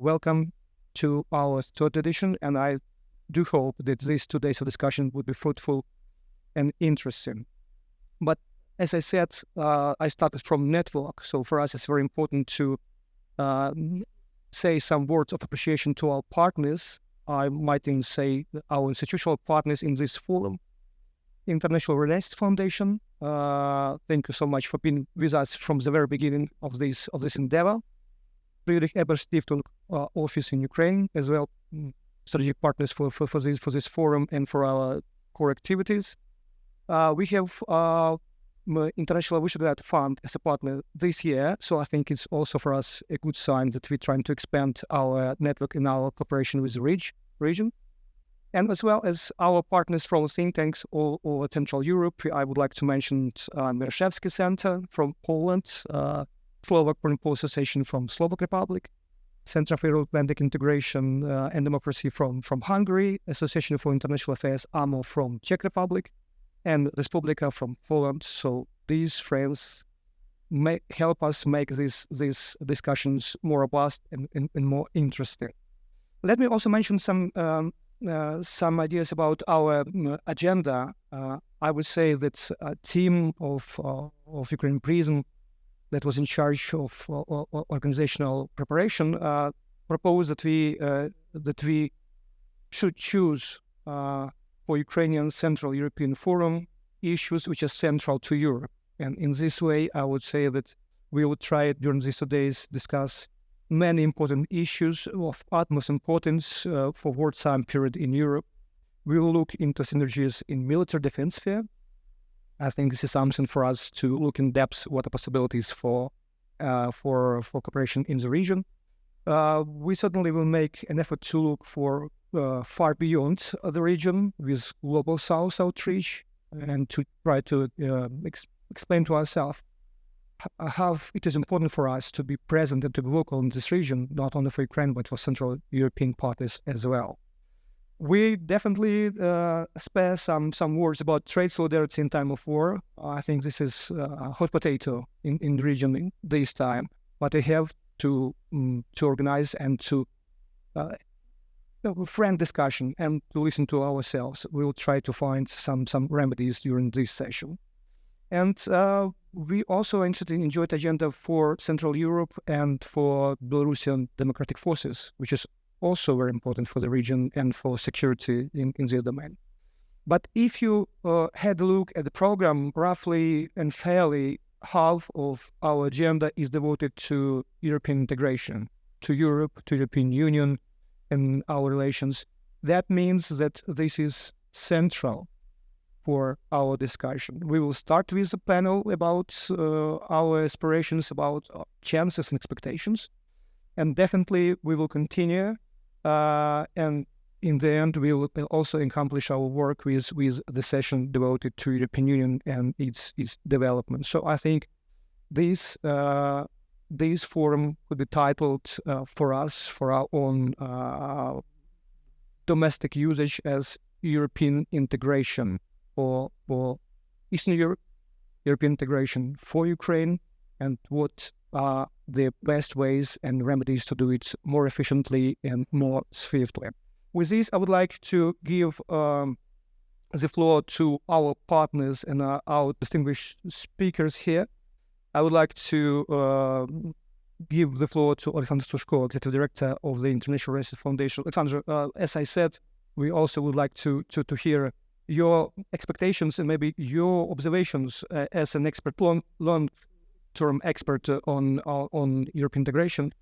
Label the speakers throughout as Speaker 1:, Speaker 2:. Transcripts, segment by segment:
Speaker 1: Welcome to our third edition, and I do hope that these 2 days of discussion would be fruitful and interesting. But as I said, I started from network, so for us it's very important to say some words of appreciation to our partners. I might even say our institutional partners in this forum. International Relations Foundation, thank you so much for being with us from the very beginning of this endeavor. Friedrich-Ebert-Stiftung office in Ukraine, as well, strategic partners for this forum and for our core activities. We have International Visegrad Fund as a partner this year, so I think it's also for us a good sign that we're trying to expand our network in our cooperation with the region. And as well as our partners from think tanks all over Central Europe, I would like to mention Mershevsky Center from Poland, Slovak Foreign Policy Association from Slovak Republic, Center for Euro-Atlantic Integration and Democracy from Hungary, Association for International Affairs AMO from Czech Republic, and Respublika from Poland. So these friends may help us make these discussions more robust and more interesting. Let me also mention some ideas about our agenda. I would say that a team of Ukrainian Prism that was in charge of organizational preparation proposed that we should choose for Ukrainian Central European Forum issues which are central to Europe. And in this way, I would say that we would try during these 2 days discuss many important issues of utmost importance for wartime period in Europe. We will look into synergies in military defense sphere. I think this is something for us to look in depth what are possibilities for cooperation in the region. We certainly will make an effort to look for far beyond the region with Global South outreach and to try to explain to ourselves how it is important for us to be present and to be vocal in this region, not only for Ukraine, but for Central European parties as well. We definitely spare some words about trade solidarity in time of war. I think this is a hot potato in the region in this time, but we have to organize and to friend discussion and to listen to ourselves. We will try to find some remedies during this session. And we also enjoyed agenda for Central Europe and for Belarusian democratic forces, which is also very important for the region and for security in this domain. But if you had a look at the program, roughly and fairly half of our agenda is devoted to European integration, to Europe, to European Union, and our relations. That means that this is central for our discussion. We will start with a panel about our aspirations, about chances and expectations, and definitely we will continue. And in the end, we will also accomplish our work with the session devoted to European Union and its development. So I think this forum could be titled for us, for our own domestic usage, as European integration for Eastern Europe, European integration for Ukraine, and what are the best ways and remedies to do it more efficiently and more swiftly. With this, I would like to give the floor to our partners and our distinguished speakers here. I would like to give the floor to Alexander Stushko, Executive Director of the International Relations Foundation. Alexander, as I said, we also would like to hear your expectations and maybe your observations as an expert, long-term expert on European integration,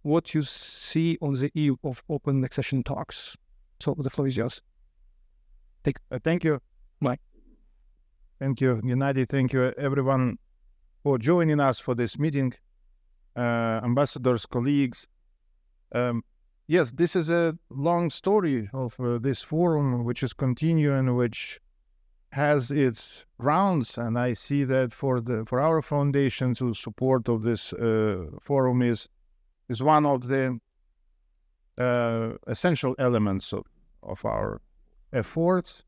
Speaker 1: what you see on the eve of open accession talks. So the floor is yours.
Speaker 2: Thank you,
Speaker 1: Mike.
Speaker 2: Thank you, Gennady. Thank you, everyone, for joining us for this meeting. Ambassadors, colleagues. Yes, this is a long story of this forum, which is continuing, which has its rounds, and I see that for our foundation, to support of this forum is one of the essential elements of our efforts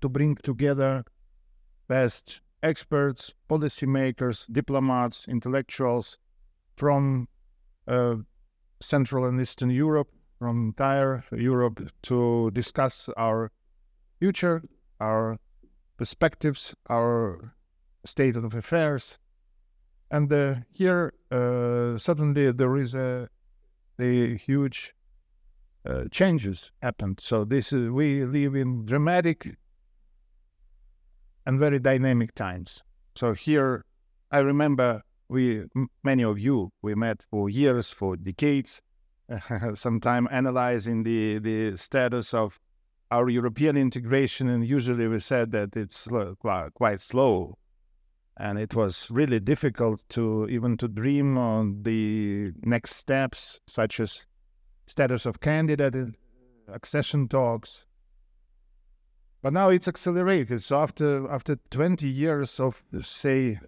Speaker 2: to bring together best experts, policymakers, diplomats, intellectuals from Central and Eastern Europe, from entire Europe, to discuss our future, our perspectives, our state of affairs. And here, suddenly there is a huge changes happened. So we live in dramatic and very dynamic times. So here, I remember many of you, we met for years, for decades, sometime analyzing the status of our European integration, and usually we said that it's quite slow, and it was really difficult to dream on the next steps, such as status of candidate in accession talks. But now it's accelerated. So after 20 years of, say,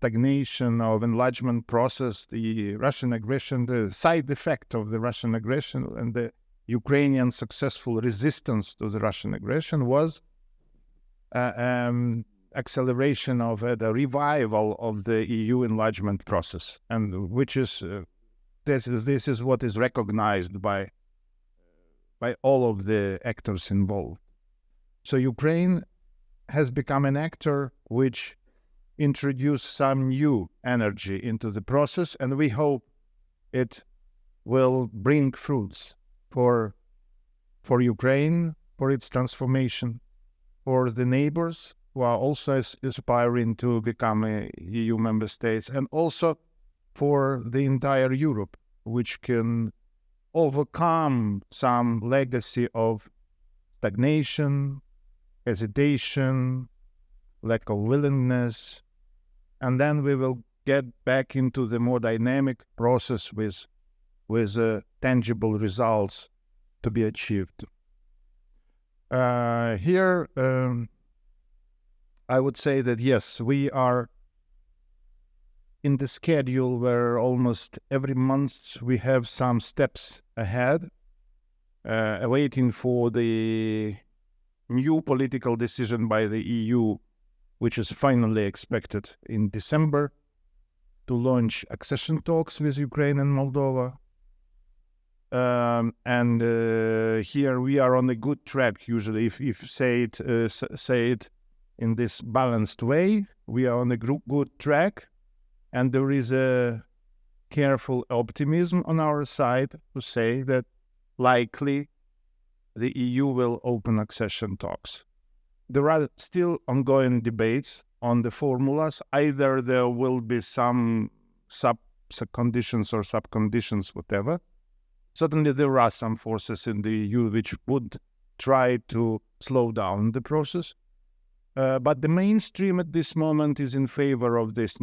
Speaker 2: stagnation of enlargement process, the Russian aggression, the side effect of the Russian aggression and the Ukrainian successful resistance to the Russian aggression was acceleration of the revival of the EU enlargement process, and which is this is what is recognized by all of the actors involved. So Ukraine has become an actor which introduced some new energy into the process, and we hope it will bring fruits for Ukraine, for its transformation, for the neighbors who are also aspiring to become EU member states, and also for the entire Europe, which can overcome some legacy of stagnation, hesitation, lack of willingness, and then we will get back into the more dynamic process with tangible results to be achieved. Here, I would say that yes, we are in the schedule where almost every month we have some steps ahead, awaiting for the new political decision by the EU, which is finally expected in December, to launch accession talks with Ukraine and Moldova. Here we are on a good track. Usually, if say it in this balanced way, we are on a good track, and there is a careful optimism on our side to say that likely the EU will open accession talks. There are still ongoing debates on the formulas. Either there will be some sub-conditions or sub-conditions, whatever. Certainly there are some forces in the EU which would try to slow down the process. But the mainstream at this moment is in favor of this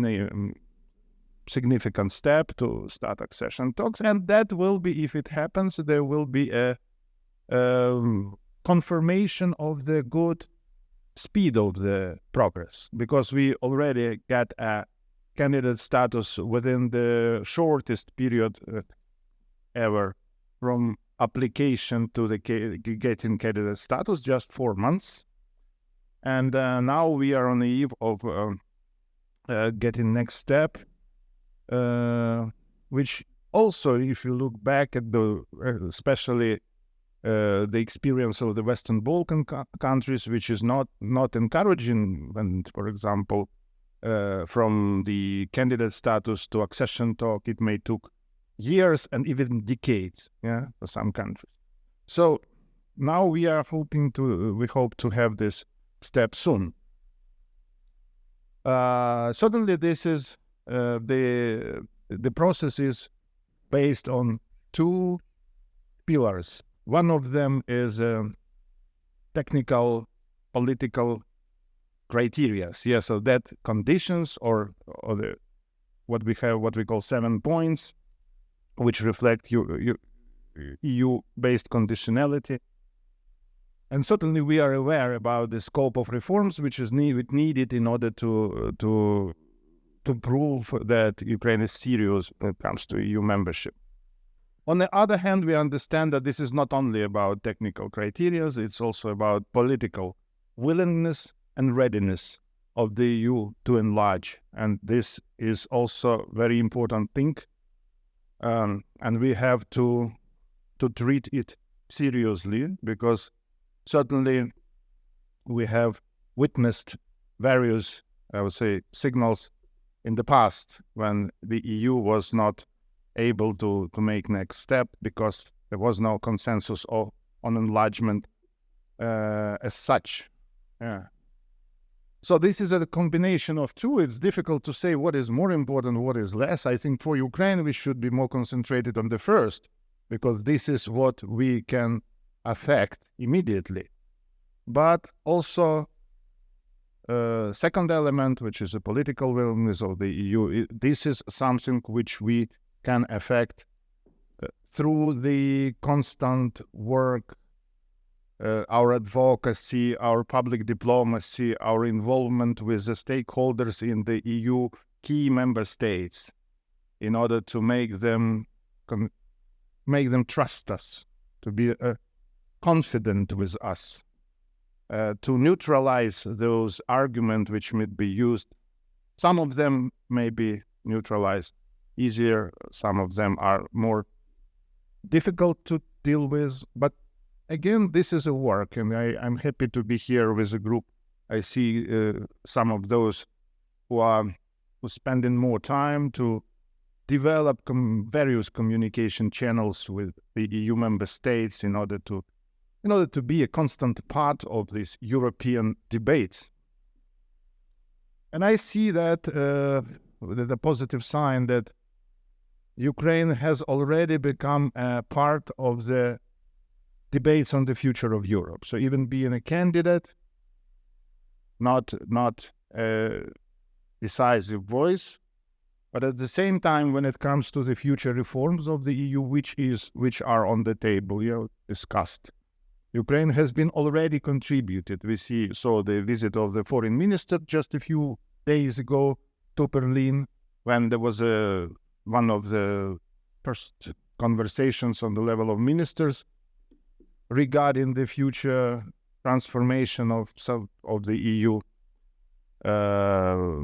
Speaker 2: significant step to start accession talks. And that will be, if it happens, there will be a confirmation of the good speed of the progress, because we already got a candidate status within the shortest period ever from application to the getting candidate status, just 4 months. And now we are on the eve of getting next step, which also, if you look back at especially the experience of the Western Balkan countries, which is not encouraging, when, for example, from the candidate status to accession talk, it may took years and even decades, for some countries. So now we hope to have this step soon. Certainly, this is the process is based on 2 pillars. One of them is technical, political criteria. So that conditions or what we call 7 points, which reflect EU-based conditionality. And certainly we are aware about the scope of reforms which is needed in order to prove that Ukraine is serious when it comes to EU membership. On the other hand, we understand that this is not only about technical criteria, it's also about political willingness and readiness of the EU to enlarge. And this is also very important thing and we have to treat it seriously, because certainly we have witnessed various, I would say, signals in the past when the EU was not able to make next step because there was no consensus on enlargement as such. Yeah. So this is a combination of two. It's difficult to say what is more important, what is less. I think for Ukraine, we should be more concentrated on the first, because this is what we can affect immediately. But also, second element, which is a political willingness of the EU, this is something which we can affect through the constant work, our advocacy, our public diplomacy, our involvement with the stakeholders in the EU key member states, in order to make them trust us, to be confident with us, to neutralize those arguments which may be used. Some of them may be neutralized easier, some of them are more difficult to deal with, but again, this is a work, and I'm happy to be here with a group. I see some of those who are spending more time to develop various communication channels with the EU member states in order to be a constant part of these European debates. And I see that the positive sign that Ukraine has already become a part of the debates on the future of Europe. So even being a candidate, not a decisive voice, but at the same time, when it comes to the future reforms of the EU, which are on the table, discussed, Ukraine has been already contributed. We saw the visit of the foreign minister just a few days ago to Berlin, when there was one of the first conversations on the level of ministers regarding the future transformation of the EU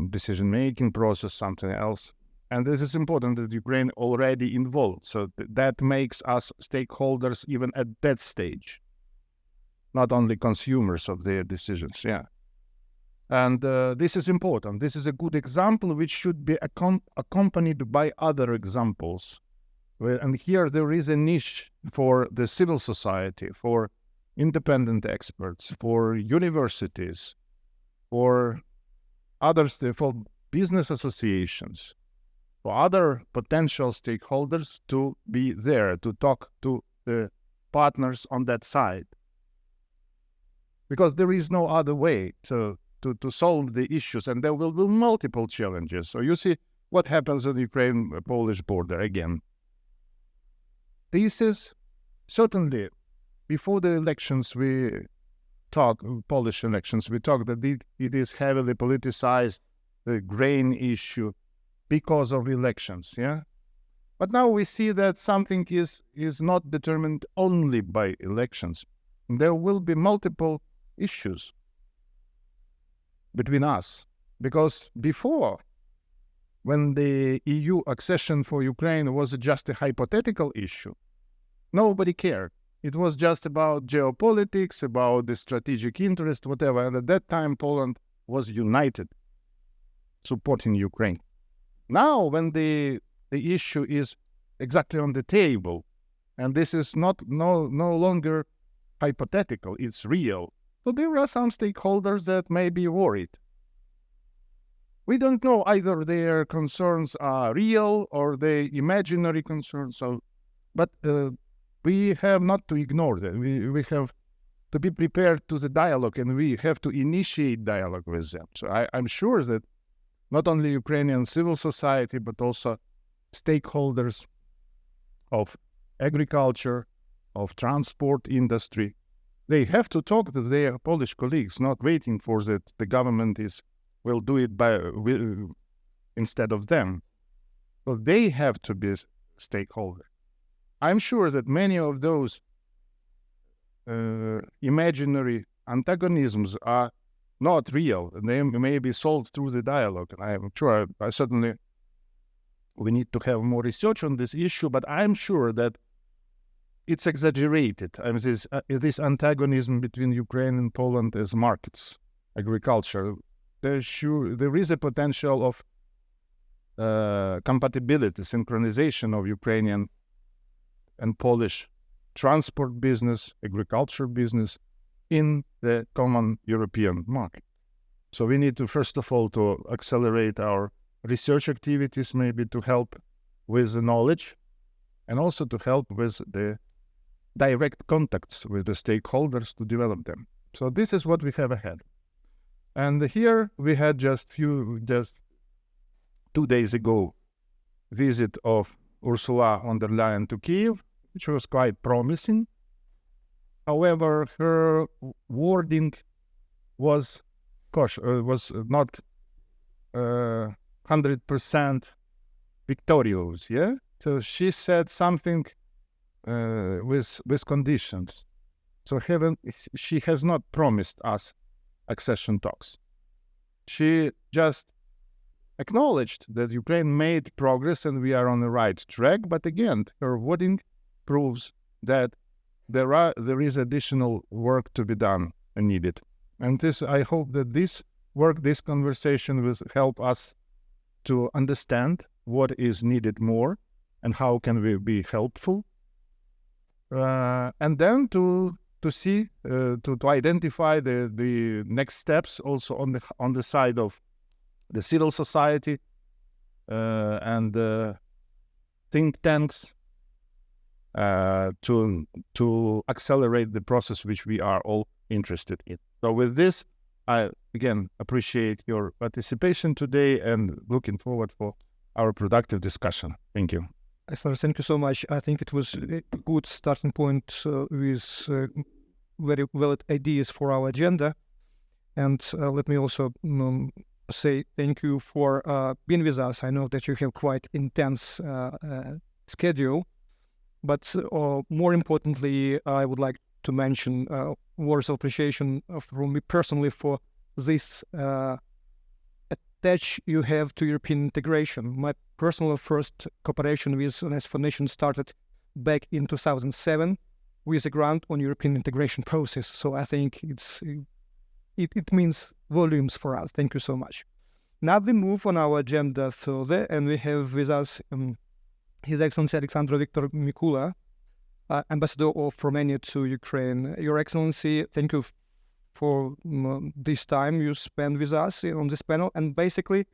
Speaker 2: decision-making process, something else. And this is important that Ukraine already involved. So that makes us stakeholders even at that stage, not only consumers of their decisions. Yeah. And this is important. This is a good example which should be accompanied by other examples. And here there is a niche for the civil society, for independent experts, for universities, for others, for business associations, for other potential stakeholders to be there, to talk to the partners on that side. Because there is no other way to solve the issues, and there will be multiple challenges. So you see what happens at the Ukraine-Polish border again. This is certainly, before the elections, Polish elections, we talked that it is heavily politicized, the grain issue, because of elections, yeah? But now we see that something is not determined only by elections. There will be multiple issues between us, because before, when the EU accession for Ukraine was just a hypothetical issue, nobody cared. It was just about geopolitics, about the strategic interest, whatever. And at that time, Poland was united, supporting Ukraine. Now, when the issue is exactly on the table, and this is no longer hypothetical, it's real. So there are some stakeholders that may be worried. We don't know either their concerns are real or they imaginary concerns. But we have not to ignore them. We have to be prepared to the dialogue, and we have to initiate dialogue with them. So I'm sure that not only Ukrainian civil society, but also stakeholders of agriculture, of transport industry, they have to talk to their Polish colleagues, not waiting for that the government will do it instead of them. So they have to be stakeholders. I'm sure that many of those imaginary antagonisms are not real, and they may be solved through the dialogue. And I'm sure, I certainly We need to have more research on this issue, but I'm sure that it's exaggerated. I mean, this antagonism between Ukraine and Poland as markets, agriculture. There is a potential of compatibility, synchronization of Ukrainian and Polish transport business, agriculture business in the common European market. So we need to, first of all, to accelerate our research activities, maybe to help with the knowledge, and also to help with the direct contacts with the stakeholders to develop them. So this is what we have ahead. And here we had just 2 days ago, visit of Ursula von der Leyen to Kiev, which was quite promising. However, her wording was not 100% victorious, yeah? So she said something with conditions. So she has not promised us accession talks. She just acknowledged that Ukraine made progress and we are on the right track, but again, her wording proves that there is additional work to be done and needed. And I hope that this conversation will help us to understand what is needed more and how can we be helpful, and then to see to identify the next steps also on the side of the civil society and think tanks to accelerate the process which we are all interested in. So with this, I again appreciate your participation today and looking forward for our productive discussion. Thank you.
Speaker 1: Thank you so much. I think it was a good starting point with very valid ideas for our agenda. And let me also say thank you for being with us. I know that you have quite intense schedule, but more importantly, I would like to mention words of appreciation from me personally for this attach you have to European integration. My personal first cooperation with UNESCO Foundation started back in 2007 with a grant on European integration process. So I think it means volumes for us. Thank you so much. Now we move on our agenda further, and we have with us His Excellency Alexander Victor Mikula, Ambassador of Romania to Ukraine. Your Excellency, thank you for this time you spend with us on this panel. And basically,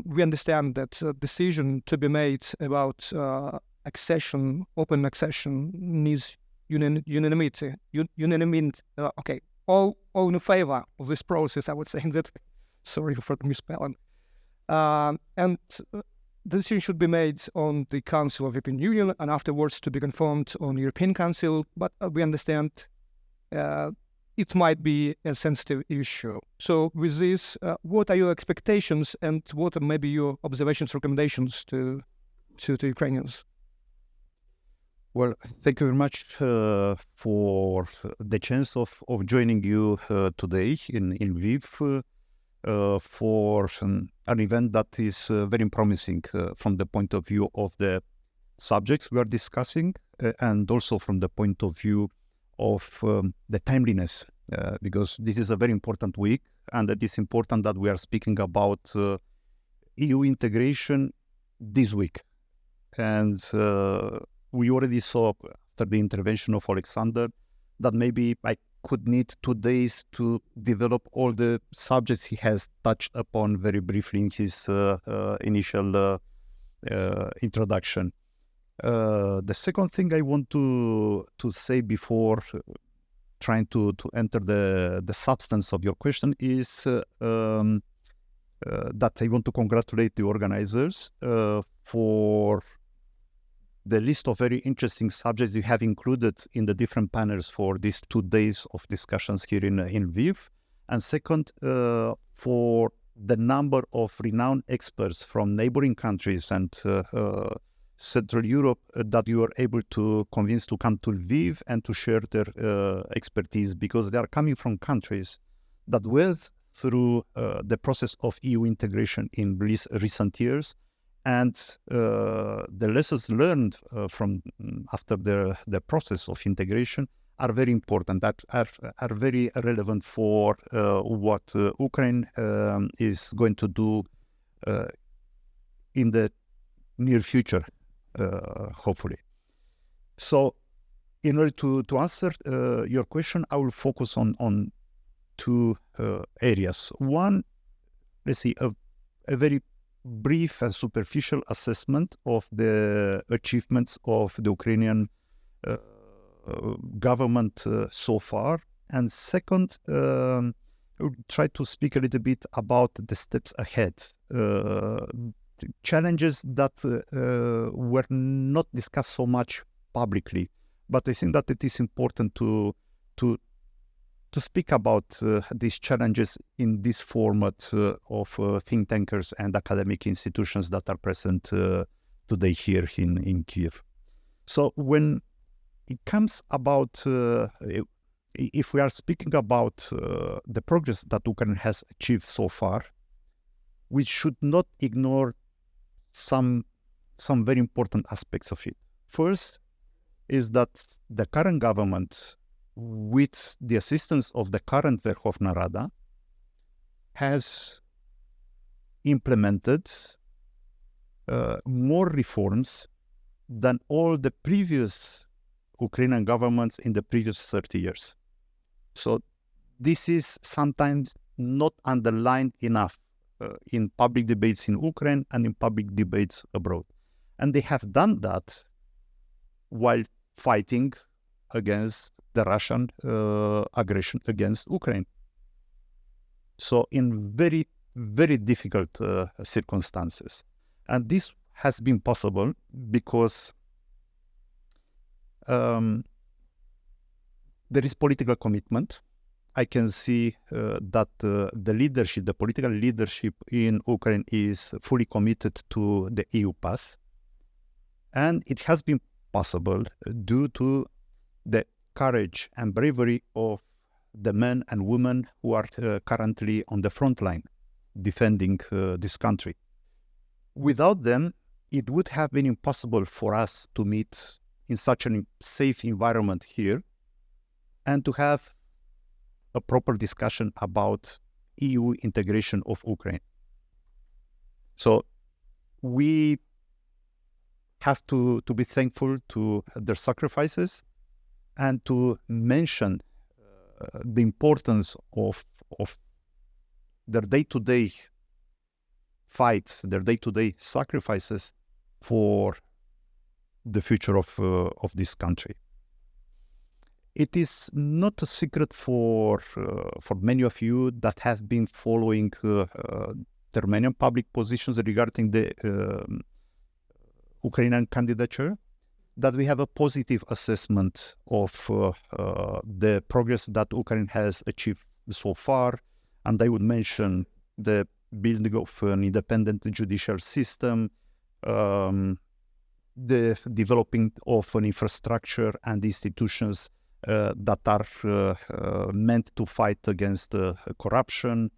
Speaker 1: we understand that decision to be made about accession, open accession, needs unanimity. Okay, all in favor of this process, I would say that. Sorry for the misspelling. And the decision should be made on the Council of European Union and afterwards to be confirmed on European Council. But we understand it might be a sensitive issue. So with this, what are your expectations and what are maybe your observations, recommendations to Ukrainians?
Speaker 3: Well, thank you very much for the chance of joining you today in Lviv for an event that is very promising from the point of view of the subjects we are discussing and also from the point of view of the timeliness, because this is a very important week and it is important that we are speaking about EU integration this week. And we already saw after the intervention of Alexander that maybe I could need 2 days to develop all the subjects he has touched upon very briefly in his initial introduction. The second thing I want to say before trying to enter the substance of your question is that I want to congratulate the organizers for the list of very interesting subjects you have included in the different panels for these 2 days of discussions here in Lviv. And second, for the number of renowned experts from neighboring countries and Central Europe that you are able to convince to come to Lviv and to share their expertise, because they are coming from countries that went through the process of EU integration in recent years And the lessons learned from after the process of integration are very important, that are very relevant for what Ukraine is going to do in the near future, hopefully. So in order to answer your question, I will focus on two areas. One, let's see, a very brief and superficial assessment of the achievements of the Ukrainian government so far. And second, I will try to speak a little bit about the steps ahead. Challenges that were not discussed so much publicly, but I think that it is important to speak about these challenges in this format of think tankers and academic institutions that are present today here in Kyiv. So when it comes about, if we are speaking about the progress that Ukraine has achieved so far, we should not ignore some very important aspects of it. First is that the current government, with the assistance of the current Verkhovna Rada, has implemented more reforms than all the previous Ukrainian governments in the previous 30 years. So this is sometimes not underlined enough in public debates in Ukraine and in public debates abroad. And they have done that while fighting against the Russian aggression against Ukraine. So in very, very difficult circumstances. And this has been possible because there is political commitment. I can see that the leadership, the political leadership in Ukraine is fully committed to the EU path. And it has been possible due to the courage and bravery of the men and women who are currently on the front line defending this country. Without them, it would have been impossible for us to meet in such a safe environment here and to have a proper discussion about EU integration of Ukraine. So we have to be thankful to their sacrifices and to mention the importance of their day-to-day fight, their day-to-day sacrifices for the future of this country. It is not a secret for many of you that have been following the Romanian public positions regarding the Ukrainian candidature, that we have a positive assessment of the progress that Ukraine has achieved so far. And I would mention the building of an independent judicial system, the developing of an infrastructure and institutions that are meant to fight against corruption,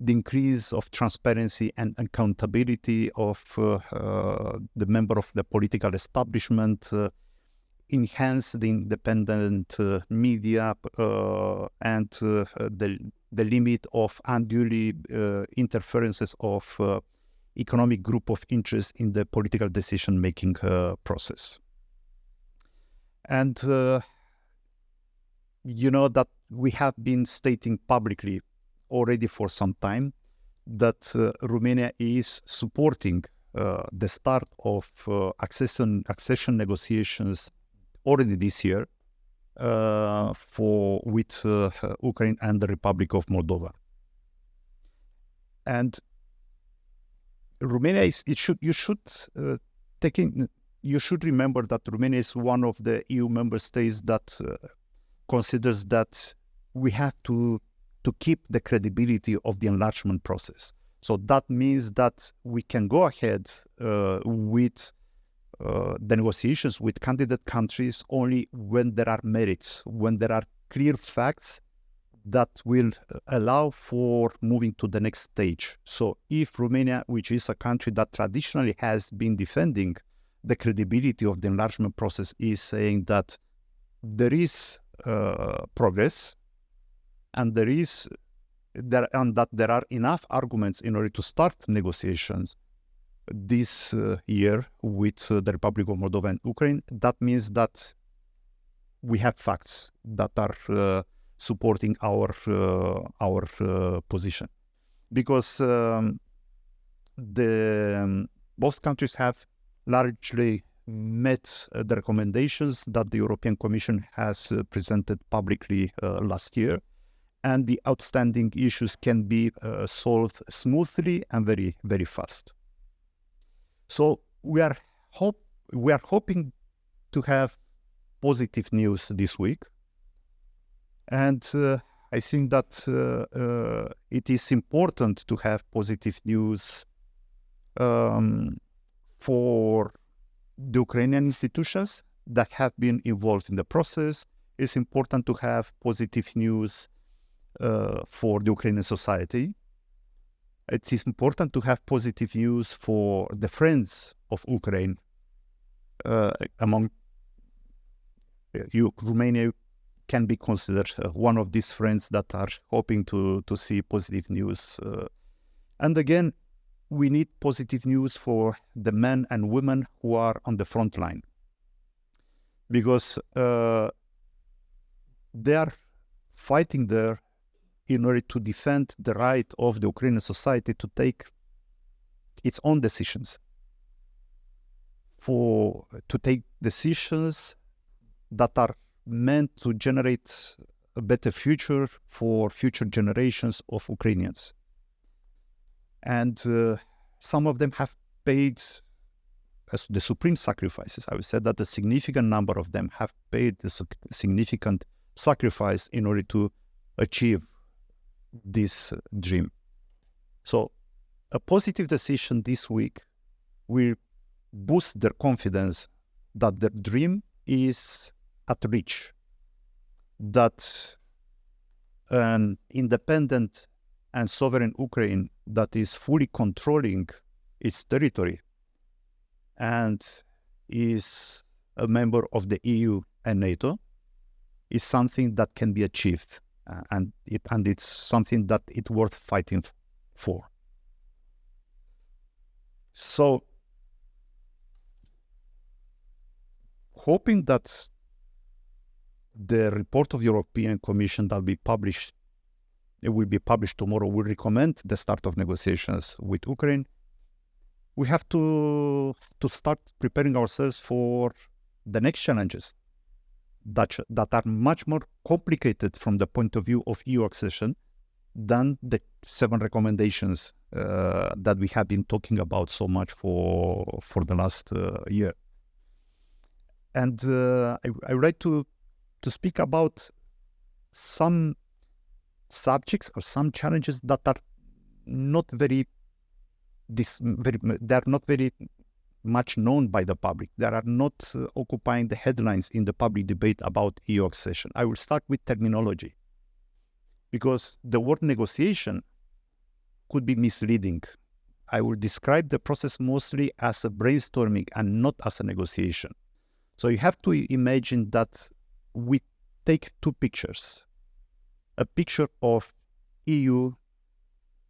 Speaker 3: the increase of transparency and accountability of the member of the political establishment, enhance the independent media, and the limit of unduly interferences of economic group of interest in the political decision-making process. And you know that we have been stating publicly already for some time that Romania is supporting the start of accession negotiations already this year with Ukraine and the Republic of Moldova. And Romania is, you should remember that Romania is one of the EU member states that considers that we have to keep the credibility of the enlargement process. So that means that we can go ahead with the negotiations with candidate countries only when there are merits, when there are clear facts that will allow for moving to the next stage. So if Romania, which is a country that traditionally has been defending the credibility of the enlargement process, is saying that there is progress and that there are enough arguments in order to start negotiations this year with the Republic of Moldova and Ukraine, that means that we have facts that are supporting our position, because both countries have largely met the recommendations that the European Commission has presented publicly last year, and the outstanding issues can be solved smoothly and very, very fast. So we are hoping to have positive news this week, and I think that it is important to have positive news for the Ukrainian institutions that have been involved in the process. It's important to have positive news for the Ukrainian society. It is important to have positive news for the friends of Ukraine. Among Romania can be considered one of these friends that are hoping to see positive news. And again, we need positive news for the men and women who are on the front line, because they are fighting there in order to defend the right of the Ukrainian society to take its own decisions, to take decisions that are meant to generate a better future for future generations of Ukrainians. And some of them have paid the supreme sacrifices. I would say that a significant number of them have paid the significant sacrifice in order to achieve this dream. So a positive decision this week will boost their confidence that their dream is at reach, that an independent and sovereign Ukraine that is fully controlling its territory and is a member of the EU and NATO is something that can be achieved, and it's something that it's worth fighting for. So, hoping that the report of the European Commission that will be published tomorrow, will recommend the start of negotiations with Ukraine, we have to start preparing ourselves for the next challenges that are much more complicated from the point of view of EU accession than the 7 recommendations that we have been talking about so much for the last year. And I would like to speak about some subjects or some challenges that are not very much known by the public. They are not occupying the headlines in the public debate about EU accession. I will start with terminology, because the word negotiation could be misleading. I will describe the process mostly as a brainstorming and not as a negotiation. So you have to imagine that we take 2 pictures. A picture of EU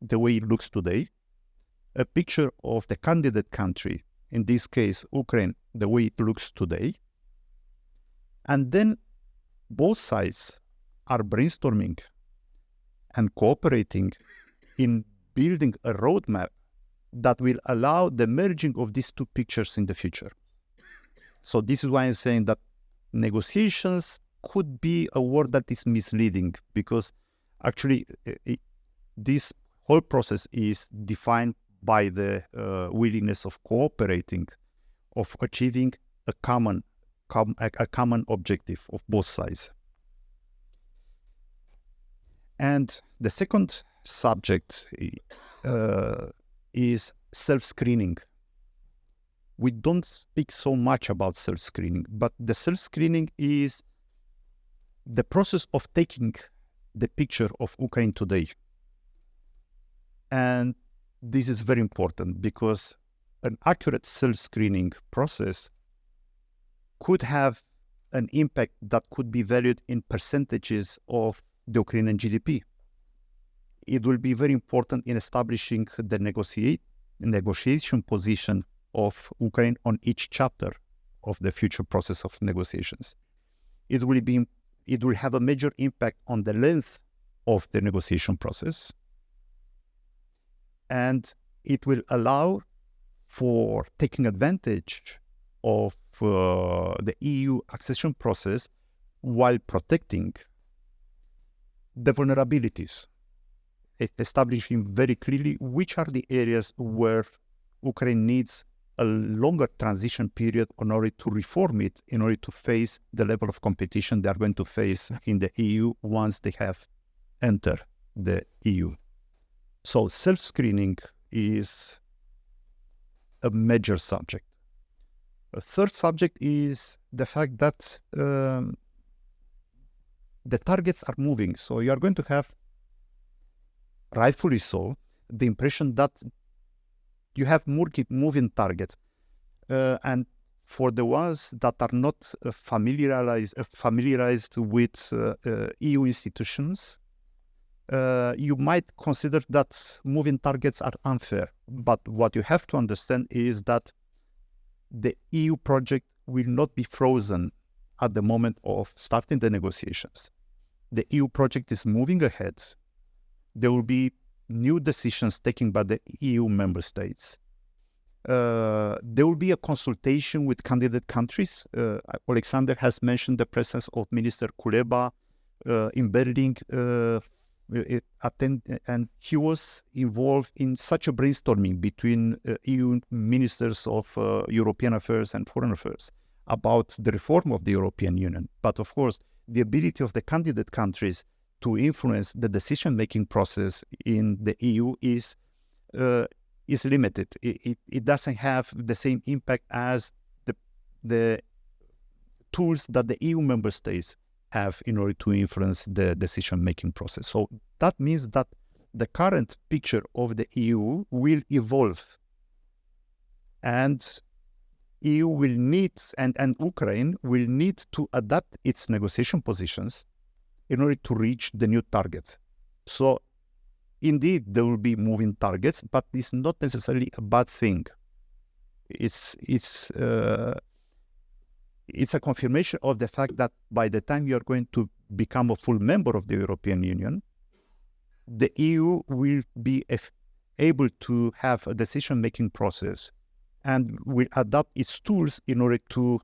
Speaker 3: the way it looks today, a picture of the candidate country, in this case Ukraine, the way it looks today, and then both sides are brainstorming and cooperating in building a roadmap that will allow the merging of these 2 pictures in the future. So this is why I'm saying that negotiations could be a word that is misleading, because actually this whole process is defined by the willingness of cooperating, of achieving a common objective of both sides. And the second subject is self-screening. We don't speak so much about self-screening, but the self-screening is the process of taking the picture of Ukraine today. And this is very important because an accurate self-screening process could have an impact that could be valued in percentages of the Ukrainian GDP. It will be very important in establishing the negotiation position of Ukraine on each chapter of the future process of negotiations. It will have a major impact on the length of the negotiation process, and it will allow for taking advantage of the EU accession process while protecting the vulnerabilities, establishing very clearly which are the areas where Ukraine needs a longer transition period in order to reform it, in order to face the level of competition they are going to face in the EU once they have entered the EU. So self-screening is a major subject. A third subject is the fact that the targets are moving. So you are going to have, rightfully so, the impression that you have moving targets. And for the ones that are not familiarized with EU institutions, you might consider that moving targets are unfair. But what you have to understand is that the EU project will not be frozen at the moment of starting the negotiations. The EU project is moving ahead. There will be new decisions taken by the EU member states. There will be a consultation with candidate countries. Alexander has mentioned the presence of Minister Kuleba in Berlin, and he was involved in such a brainstorming between EU ministers of European affairs and foreign affairs about the reform of the European Union. But of course, the ability of the candidate countries to influence the decision-making process in the EU is limited. It doesn't have the same impact as the tools that the EU member states have in order to influence the decision-making process. So that means that the current picture of the EU will evolve, and EU will need, and Ukraine will need to adapt its negotiation positions in order to reach the new targets. So indeed, there will be moving targets, but it's not necessarily a bad thing. It's a confirmation of the fact that by the time you are going to become a full member of the European Union, the EU will be able to have a decision-making process and will adapt its tools in order to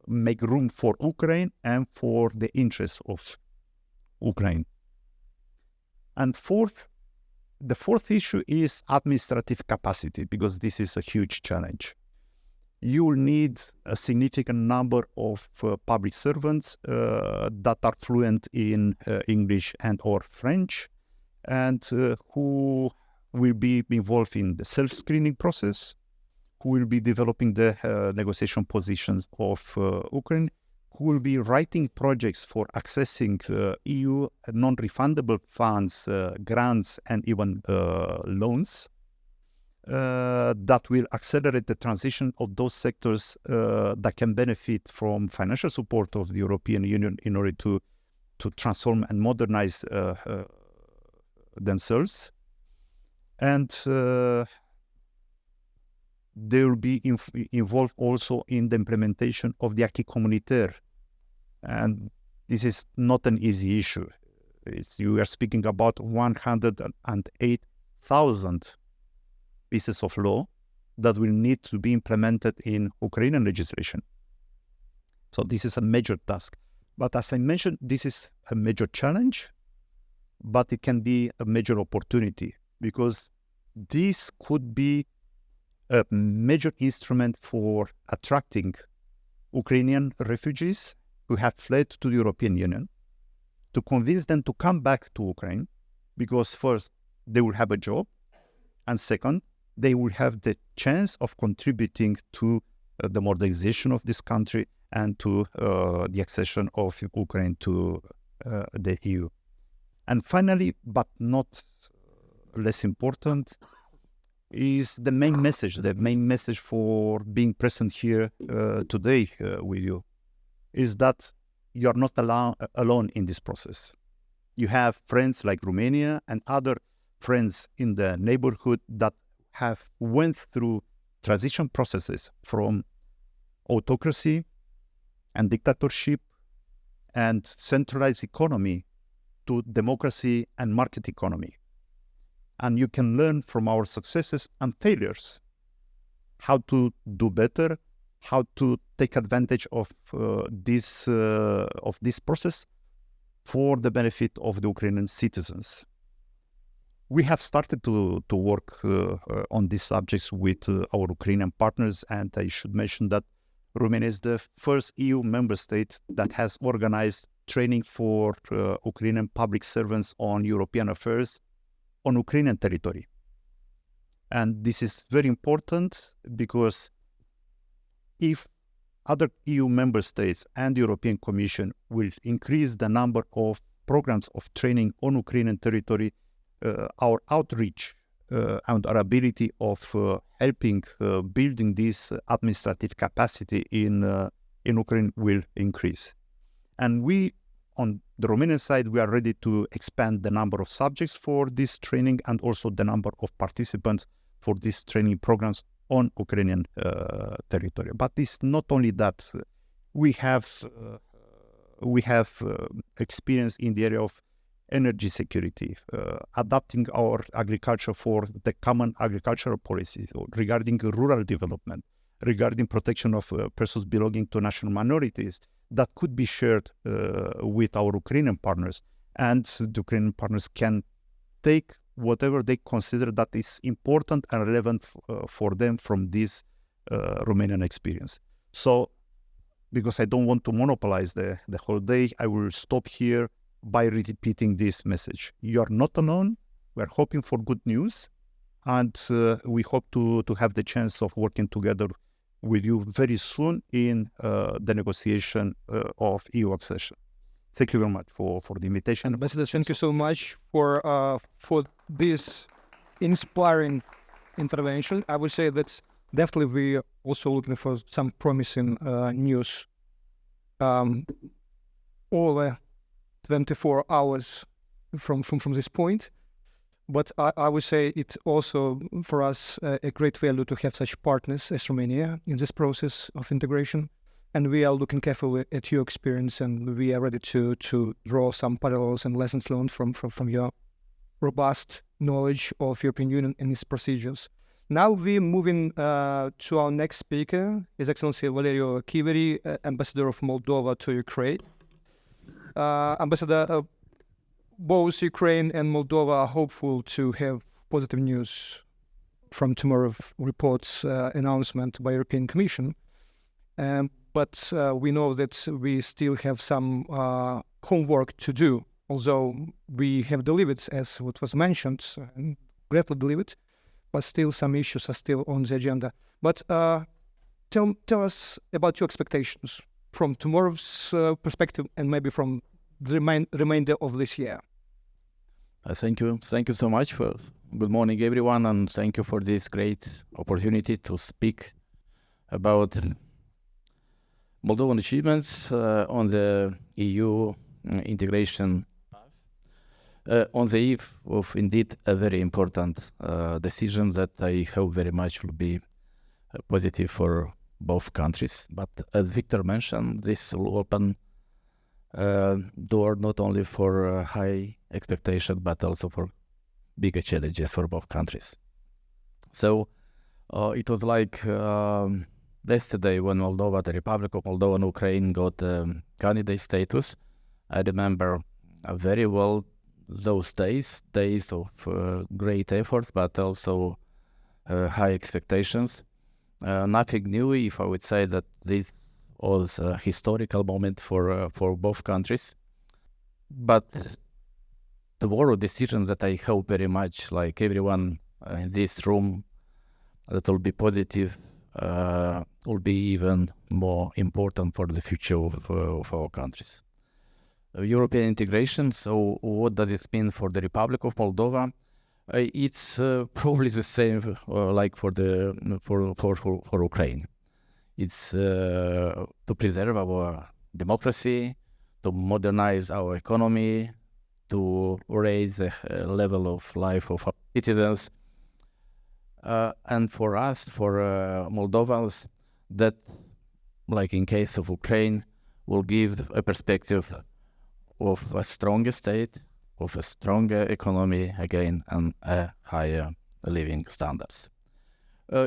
Speaker 3: make room for Ukraine and for the interests of Ukraine. And the fourth issue is administrative capacity, because this is a huge challenge. You will need a significant number of public servants that are fluent in English and or French, and who will be involved in the self-screening process, who will be developing the negotiation positions of Ukraine, who will be writing projects for accessing EU non-refundable funds, grants, and even loans, that will accelerate the transition of those sectors that can benefit from financial support of the European Union in order to transform and modernize themselves. And they will be involved also in the implementation of the acquis communautaire. And this is not an easy issue. You are speaking about 108,000 pieces of law that will need to be implemented in Ukrainian legislation. So this is a major task. But as I mentioned, this is a major challenge, but it can be a major opportunity, because this could be a major instrument for attracting Ukrainian refugees who have fled to the European Union, to convince them to come back to Ukraine, because first, they will have a job, and second, they will have the chance of contributing to the modernization of this country and to the accession of Ukraine to the EU. And finally, but not less important, is the main message for being present here today with you, is that you are not alone in this process. You have friends like Romania and other friends in the neighborhood that have went through transition processes from autocracy and dictatorship and centralized economy to democracy and market economy. And you can learn from our successes and failures how to do better, how to take advantage of this process for the benefit of the Ukrainian citizens. We have started to work on these subjects with our Ukrainian partners, and I should mention that Romania is the first EU member state that has organized training for Ukrainian public servants on European affairs on Ukrainian territory. And this is very important because if other EU member states and the European Commission will increase the number of programs of training on Ukrainian territory, our outreach and our ability of helping building this administrative capacity in Ukraine will increase. And we, on the Romanian side, we are ready to expand the number of subjects for this training and also the number of participants for these training programs on Ukrainian territory. But it's not only that. We have experience in the area of energy security, adapting our agriculture for the common agricultural policy regarding rural development, regarding protection of persons belonging to national minorities that could be shared with our Ukrainian partners. And the Ukrainian partners can take whatever they consider that is important and relevant for them from this Romanian experience. So, because I don't want to monopolize the whole day, I will stop here by repeating this message. You are not alone. We are hoping for good news, and we hope to have the chance of working together with you very soon in the negotiation of EU accession. Thank you very much for the invitation.
Speaker 1: Ambassador, thank you so much for this inspiring intervention. I would say that definitely we are also looking for some promising news over 24 hours from this point. But I would say it's also for us a great value to have such partners as Romania in this process of integration. And we are looking carefully at your experience, and we are ready to draw some parallels and lessons learned from your robust knowledge of European Union and its procedures. Now we're moving to our next speaker, His Excellency Valerio Kiveri, Ambassador of Moldova to Ukraine. Ambassador, both Ukraine and Moldova are hopeful to have positive news from tomorrow's report's announcement by European Commission. But we know that we still have some homework to do, although we have delivered, as what was mentioned, and greatly delivered, but still some issues are still on the agenda. But tell us about your expectations from tomorrow's perspective and maybe from the remainder of this year.
Speaker 4: Thank you. Thank you so much. Good morning, everyone, and thank you for this great opportunity to speak about Moldovan achievements on the EU integration on the eve of indeed a very important decision that I hope very much will be positive for both countries. But as Victor mentioned, this will open door not only for high expectation but also for bigger challenges for both countries. So it was like yesterday when Moldova, the Republic of Moldova and Ukraine got candidate status. I remember very well those days of great effort, but also high expectations. Nothing new, if I would say that this was a historical moment for both countries. But the moral decision that I hope very much, like everyone in this room, that will be positive, will be even more important for the future of our countries. European integration. So what does it mean for the Republic of Moldova? It's probably the same like for Ukraine. It's to preserve our democracy, to modernize our economy, to raise the level of life of our citizens. And for us, for Moldovans, that, like in case of Ukraine, will give a perspective of a stronger state, of a stronger economy again, and a higher living standards.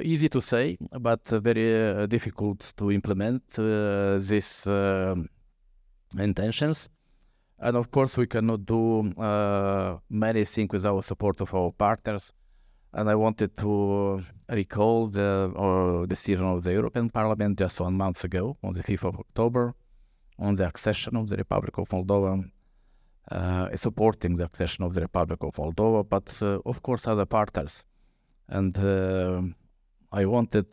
Speaker 4: Easy to say, but very difficult to implement these intentions. And of course, we cannot do many things without support of our partners. And I wanted to recall the decision of the European Parliament just 1 month ago, on the 5th of October, on the accession of the Republic of Moldova, supporting the accession of the Republic of Moldova, but of course other partners. And I wanted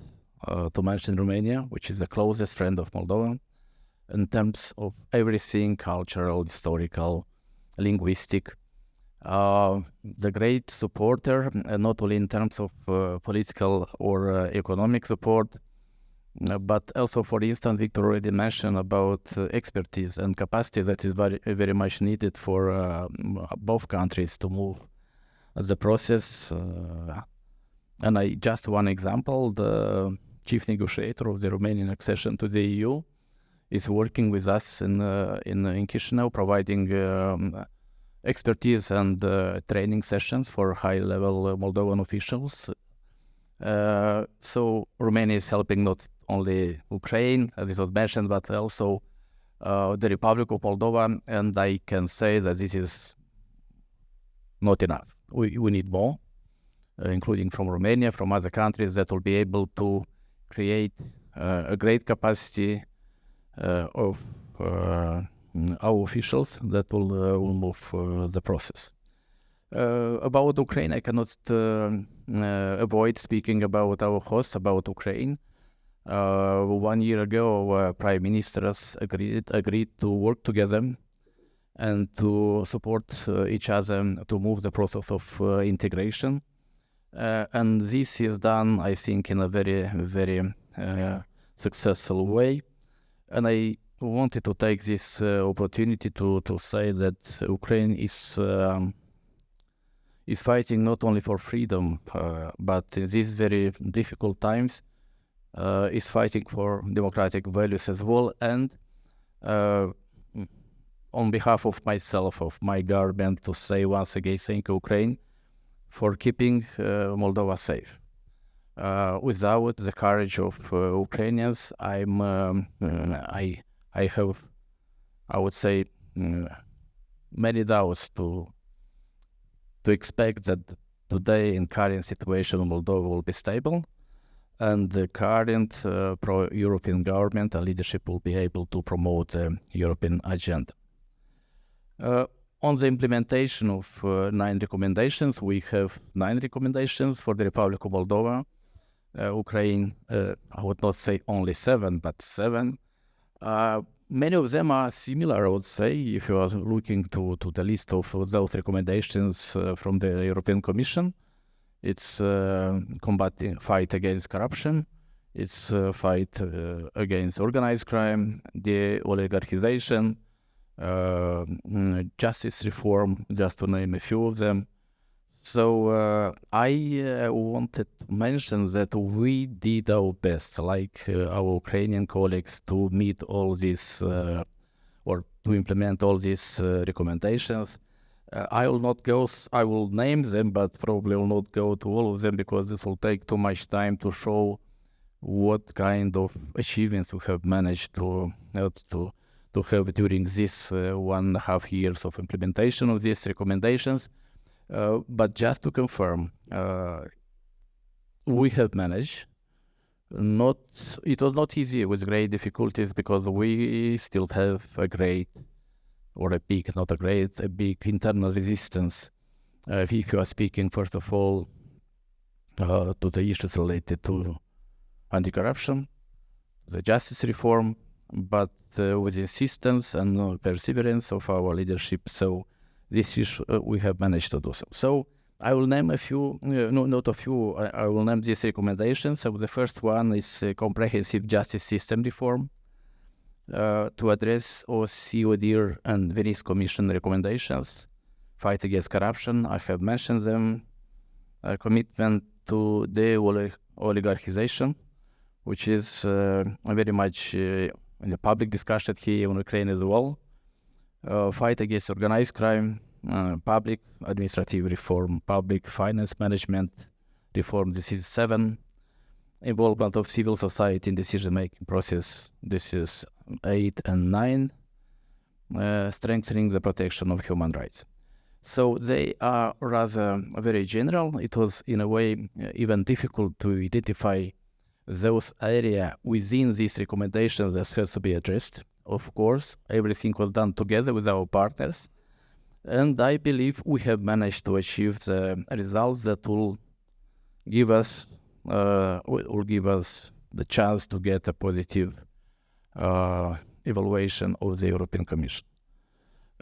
Speaker 4: to mention Romania, which is the closest friend of Moldova, in terms of everything cultural, historical, linguistic. The great supporter, not only in terms of political or economic support, but also, for instance, Victor already mentioned about expertise and capacity that is very, very much needed for both countries to move the process. And just one example, the chief negotiator of the Romanian accession to the EU is working with us in Chisinau, providing expertise and training sessions for high-level Moldovan officials. So Romania is helping not only Ukraine, as it was mentioned, but also the Republic of Moldova, and I can say that this is not enough. We need more, including from Romania, from other countries that will be able to create a great capacity of our officials that will move the process. About Ukraine, I cannot avoid speaking about our hosts, about Ukraine. 1 year ago, our prime ministers agreed to work together and to support each other to move the process of integration. And this is done, I think, in a very, very successful way. And I wanted to take this opportunity to say that Ukraine is fighting not only for freedom, but in these very difficult times, is fighting for democratic values as well. And on behalf of myself, of my government, to say once again, thank Ukraine for keeping Moldova safe. Without the courage of Ukrainians, I have, I would say, many doubts to expect that today, in current situation, Moldova will be stable, and the current pro-European government and leadership will be able to promote the European agenda. On the implementation of 9 recommendations, we have 9 recommendations for the Republic of Moldova. Ukraine, I would not say only 7, but 7. Many of them are similar, I would say, if you are looking to the list of those recommendations from the European Commission. It's fight against corruption, it's fight against organized crime, de-oligarchization, justice reform, just to name a few of them. So I wanted to mention that we did our best, like our Ukrainian colleagues, to meet all these or to implement all these recommendations. I will name them, but probably will not go to all of them because this will take too much time to show what kind of achievements we have managed to have during this 1.5 years of implementation of these recommendations. But just to confirm, we have managed. It was not easy, with great difficulties, because we still have a big internal resistance. If you are speaking, first of all, to the issues related to anti-corruption, the justice reform, but with insistence and perseverance of our leadership. So this is we have managed to do so. So I will name a few, not a few, I will name these recommendations. So the first one is a comprehensive justice system reform to address OSCE and Venice Commission recommendations. Fight against corruption, I have mentioned them. A commitment to de-oligarchization, which is very much in the public discussion here in Ukraine as well. Fight against organized crime, public administrative reform, public finance management reform. This is 7. Involvement of civil society in decision-making process. This is 8 and 9. Strengthening the protection of human rights. So they are rather very general. It was in a way even difficult to identify those areas within these recommendations that has to be addressed. Of course, everything was done together with our partners. And I believe we have managed to achieve the results that will give us the chance to get a positive evaluation of the European Commission.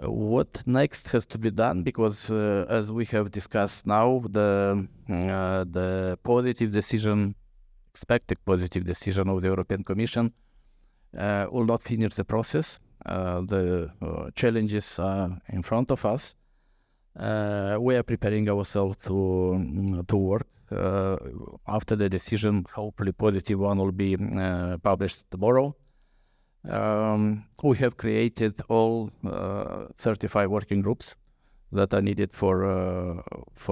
Speaker 4: What next has to be done? Because as we have discussed now, the positive decision, expected positive decision of the European Commission will not finish the process. The challenges are in front of us. We are preparing ourselves to work. After the decision, hopefully positive one will be published tomorrow. We have created all 35 working groups that are needed for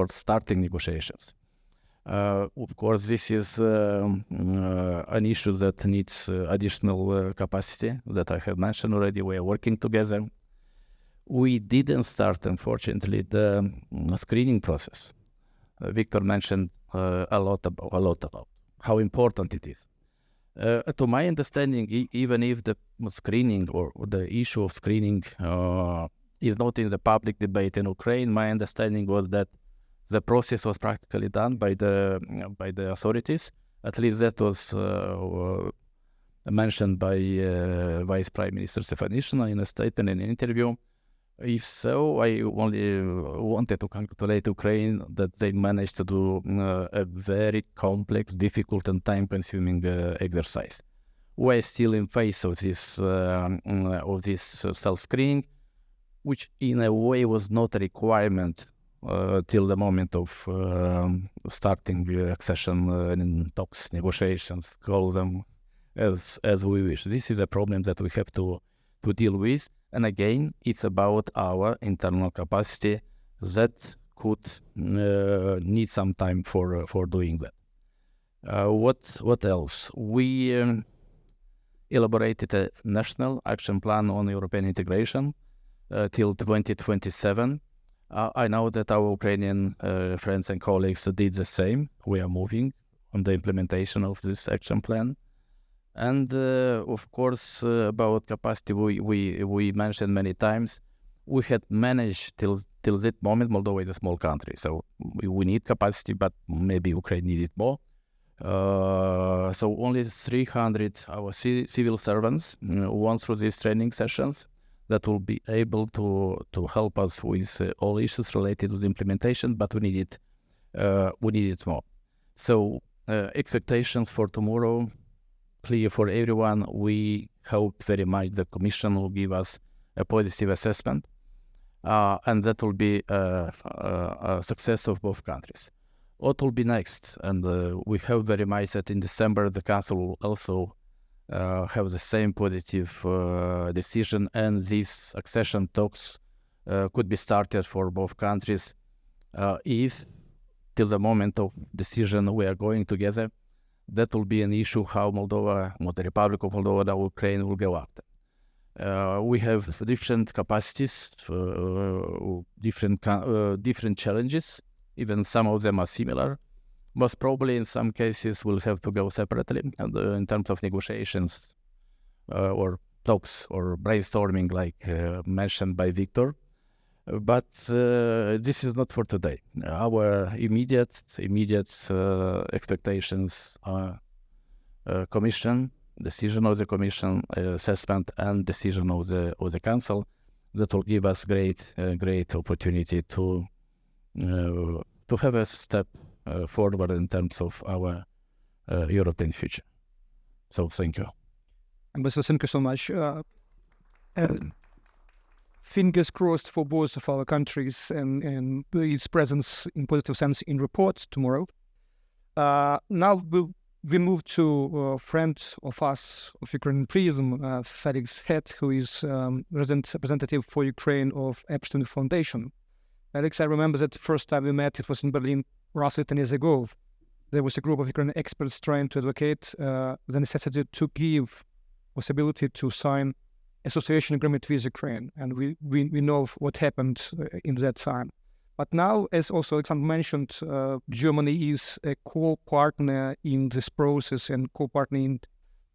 Speaker 4: starting negotiations. Of course, this is an issue that needs additional capacity that I have mentioned already. We are working together. We didn't start, unfortunately, the screening process. Victor mentioned a lot about how important it is. To my understanding, even if the screening or the issue of screening is not in the public debate in Ukraine, my understanding was that the process was practically done by the authorities. At least that was mentioned by Vice Prime Minister Stefanishina in a statement in an interview. If so, I only wanted to congratulate Ukraine that they managed to do a very complex, difficult and time-consuming exercise. We're still in face of this self-screening, which in a way was not a requirement till the moment of starting the accession talks, negotiations, call them as we wish. This is a problem that we have to deal with. And again, it's about our internal capacity that could need some time for doing that. What else? We elaborated a national action plan on European integration till 2027. I know that our Ukrainian friends and colleagues did the same. We are moving on the implementation of this action plan. And of course, about capacity, we mentioned many times, we had managed till that moment. Moldova is a small country, so we need capacity, but maybe Ukraine needed more. So only 300 our civil servants went through these training sessions that will be able to help us with all issues related to the implementation, but we needed more. So expectations for tomorrow, clear for everyone. We hope very much the Commission will give us a positive assessment, and that will be a success of both countries. What will be next? And we hope very much that in December the Council will also have the same positive decision, and these accession talks could be started for both countries if till the moment of decision we are going together. That will be an issue how Moldova, the Republic of Moldova, and Ukraine will go after. We have different capacities, different challenges. Even some of them are similar. Most probably, in some cases, we'll have to go separately in terms of negotiations or talks or brainstorming, like mentioned by Victor. But this is not for today. Our immediate expectations are Commission decision of the Commission, assessment and decision of the Council, that will give us great opportunity to have a step forward in terms of our European future. So thank you.
Speaker 1: Ambassador, thank you so much. Fingers crossed for both of our countries and its presence in positive sense in report tomorrow. Now we move to a friend of us, of Ukrainian Prism, Felix Het, who is representative for Ukraine of Epstein Foundation. Alex, I remember that the first time we met, it was in Berlin roughly 10 years ago. There was a group of Ukrainian experts trying to advocate the necessity to give possibility to sign association agreement with Ukraine. And we know what happened in that time. But now, as also Alexander mentioned, Germany is a core partner in this process and core partner in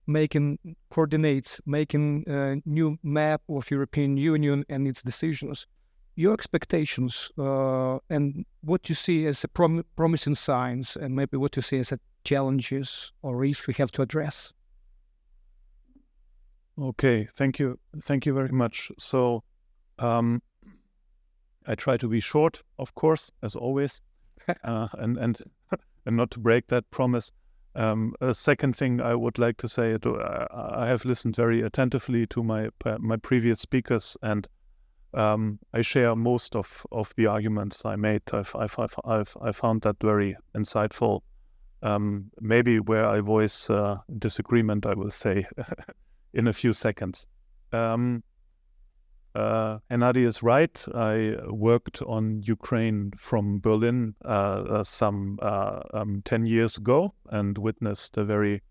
Speaker 1: making a new map of European Union and its decisions. Your expectations and what you see as a promising signs, and maybe what you see as a challenges or risks we have to address.
Speaker 5: Okay, thank you very much. So I try to be short, of course, as always, and not to break that promise. A second thing I would like to say, I have listened very attentively to my previous speakers, and I share most of the arguments I made. I found that very insightful. Maybe where I voice disagreement, I will say in a few seconds. Hennady is right. I worked on Ukraine from Berlin some 10 years ago and witnessed a very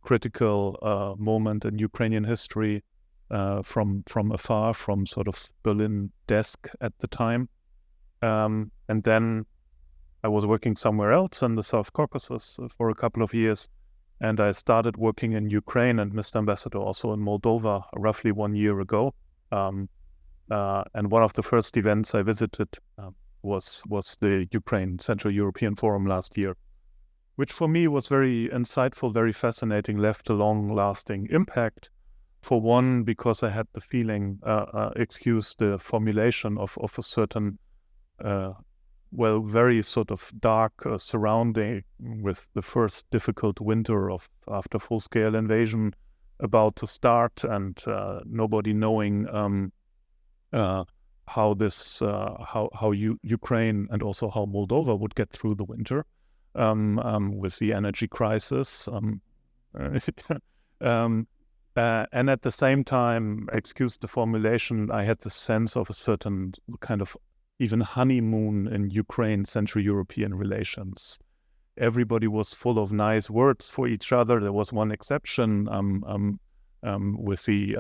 Speaker 5: critical moment in Ukrainian history from afar, from sort of Berlin desk at the time. And then I was working somewhere else in the South Caucasus for a couple of years. And I started working in Ukraine and Mr. Ambassador also in Moldova roughly 1 year ago. And one of the first events I visited was the Ukraine Central European Forum last year, which for me was very insightful, very fascinating, left a long-lasting impact. For one, because I had the feeling, excuse the formulation of a certain, very sort of dark surrounding with the first difficult winter after full-scale invasion about to start, and nobody knowing how Ukraine and also how Moldova would get through the winter with the energy crisis. And at the same time, excuse the formulation, I had the sense of a certain kind of even honeymoon in Ukraine Central European relations. Everybody was full of nice words for each other. There was one exception, with the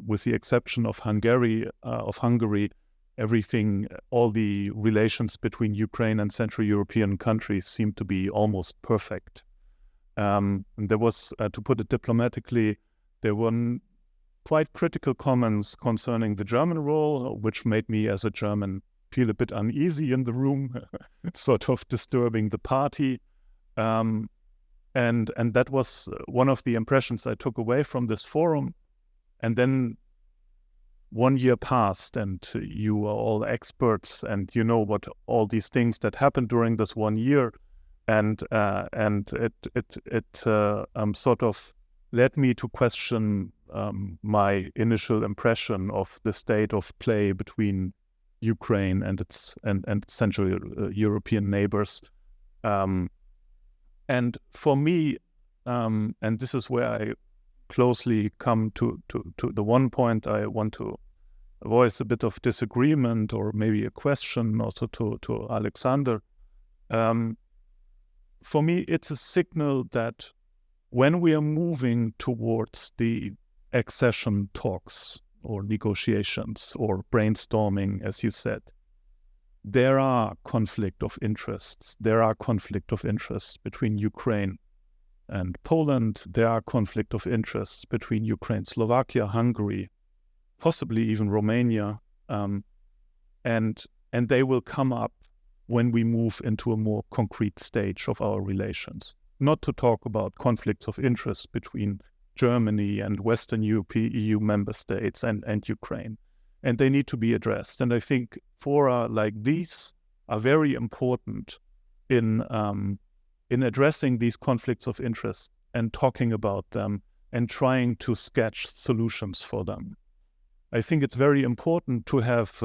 Speaker 5: with the exception of Hungary. Everything, all the relations between Ukraine and Central European countries seemed to be almost perfect. There was, to put it diplomatically, there were quite critical comments concerning the German role, which made me, as a German, feel a bit uneasy in the room, sort of disturbing the party. And that was one of the impressions I took away from this forum. And then 1 year passed, and you are all experts, and you know what all these things that happened during this 1 year. And it sort of led me to question my initial impression of the state of play between Ukraine and its Central European neighbors. And for me, and this is where I closely come to the one point I want to voice a bit of disagreement, or maybe a question also to Alexander. For me, it's a signal that when we are moving towards the accession talks or negotiations or brainstorming, as you said, there are conflict of interests. There are conflict of interests between Ukraine and Poland. There are conflict of interests between Ukraine, Slovakia, Hungary, possibly even Romania, and they will come up when we move into a more concrete stage of our relations. not to talk about conflicts of interest between Germany and Western European EU member states and Ukraine. And they need to be addressed. And I think fora like these are very important in addressing these conflicts of interest and talking about them and trying to sketch solutions for them. I think it's very important to have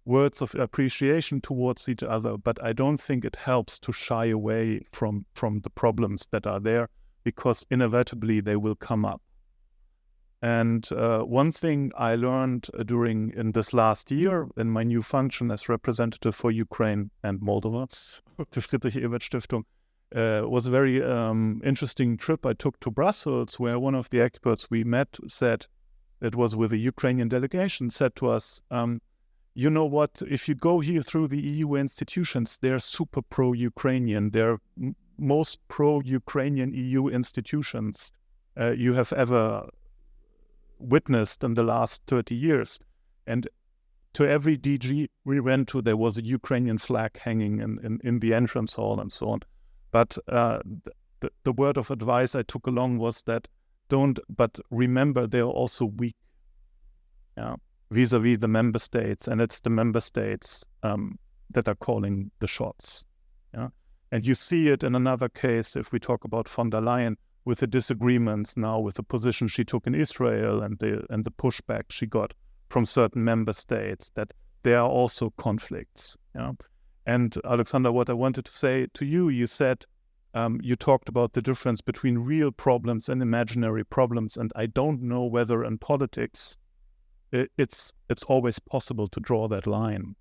Speaker 5: words of appreciation towards each other, but I don't think it helps to shy away from the problems that are there, because inevitably they will come up. And one thing I learned in this last year in my new function as representative for Ukraine and Moldova, the Friedrich-Ebert-Stiftung, was a very interesting trip I took to Brussels, where one of the experts we met said, it was with a Ukrainian delegation, said to us, you know what, if you go here through the EU institutions, they're super pro-Ukrainian. They're most pro-Ukrainian EU institutions you have ever witnessed in the last 30 years. And to every DG we went to, there was a Ukrainian flag hanging in the entrance hall and so on. But the word of advice I took along was that but remember, they're also weak, vis-a-vis the member states, and it's the member states that are calling the shots. And you see it in another case, if we talk about von der Leyen, with the disagreements now with the position she took in Israel and the pushback she got from certain member states, that there are also conflicts. And Alexander, what I wanted to say to you, you said, you talked about the difference between real problems and imaginary problems, and I don't know whether in politics it's always possible to draw that line,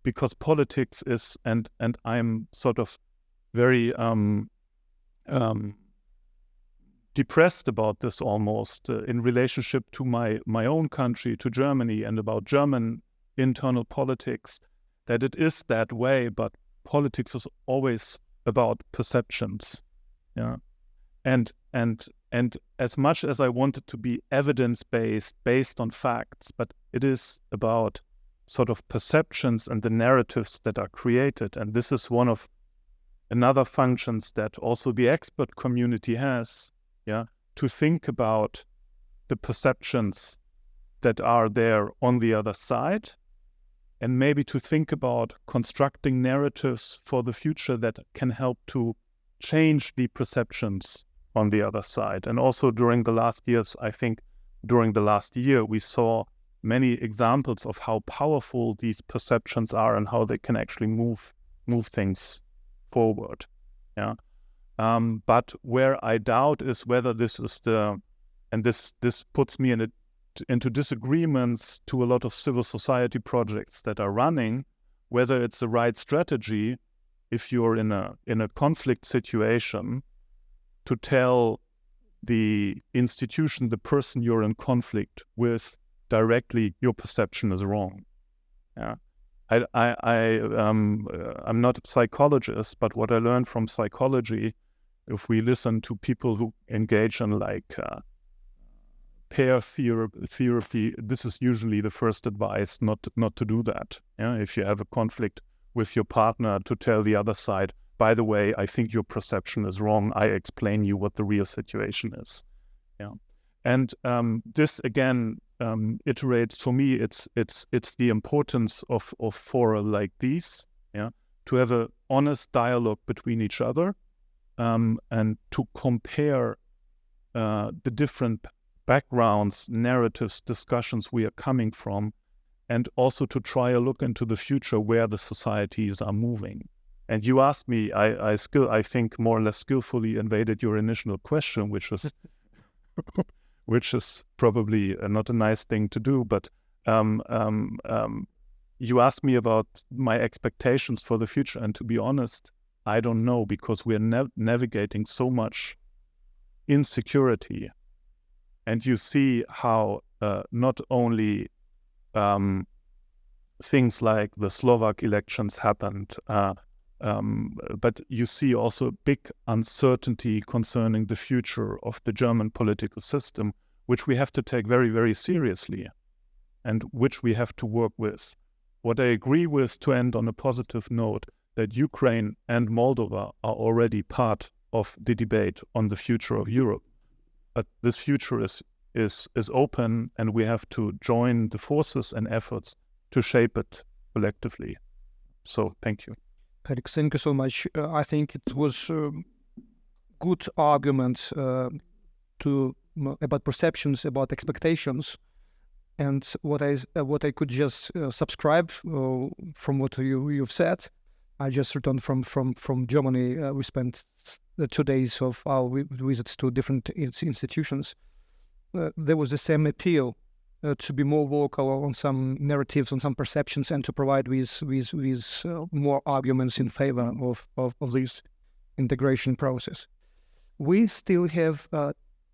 Speaker 5: because politics is, and I'm sort of very depressed about this almost in relationship to my own country, to Germany, and about German internal politics, that it is that way, but politics is always about perceptions, and as much as I want it to be evidence-based, based on facts, but it is about sort of perceptions and the narratives that are created. And this is one of another functions that also the expert community has, to think about the perceptions that are there on the other side, and maybe to think about constructing narratives for the future that can help to change the perceptions on the other side. And also during the last years, I think during the last year, we saw many examples of how powerful these perceptions are and how they can actually move things forward. But where I doubt is whether this is this puts me into disagreements to a lot of civil society projects that are running, whether it's the right strategy if you're in a conflict situation to tell the institution, the person you're in conflict with, directly your perception is wrong. I'm not a psychologist, but what I learned from psychology, if we listen to people who engage in pair therapy, this is usually the first advice, not to do that. If you have a conflict with your partner, to tell the other side, by the way, I think your perception is wrong. I explain you what the real situation is. And this again iterates for me. It's the importance of fora like these, to have an honest dialogue between each other, and to compare the different backgrounds, narratives, discussions we are coming from, and also to try a look into the future where the societies are moving. And you asked me, I think more or less skillfully invaded your initial question, which was which is probably not a nice thing to do, but you asked me about my expectations for the future, and to be honest, I don't know, because we're navigating so much insecurity. And you see how not only things like the Slovak elections happened, but you see also big uncertainty concerning the future of the German political system, which we have to take very, very seriously, and which we have to work with. What I agree with, to end on a positive note, that Ukraine and Moldova are already part of the debate on the future of Europe. But this future is open, and we have to join the forces and efforts to shape it collectively. So thank you.
Speaker 1: Felix, thank you so much. I think it was good arguments about perceptions, about expectations, and what I could just subscribe from what you've said. I just returned from Germany. We spent 2 days of our visits to different institutions. There was the same appeal to be more vocal on some narratives, on some perceptions, and to provide with more arguments in favor of this integration process. We still have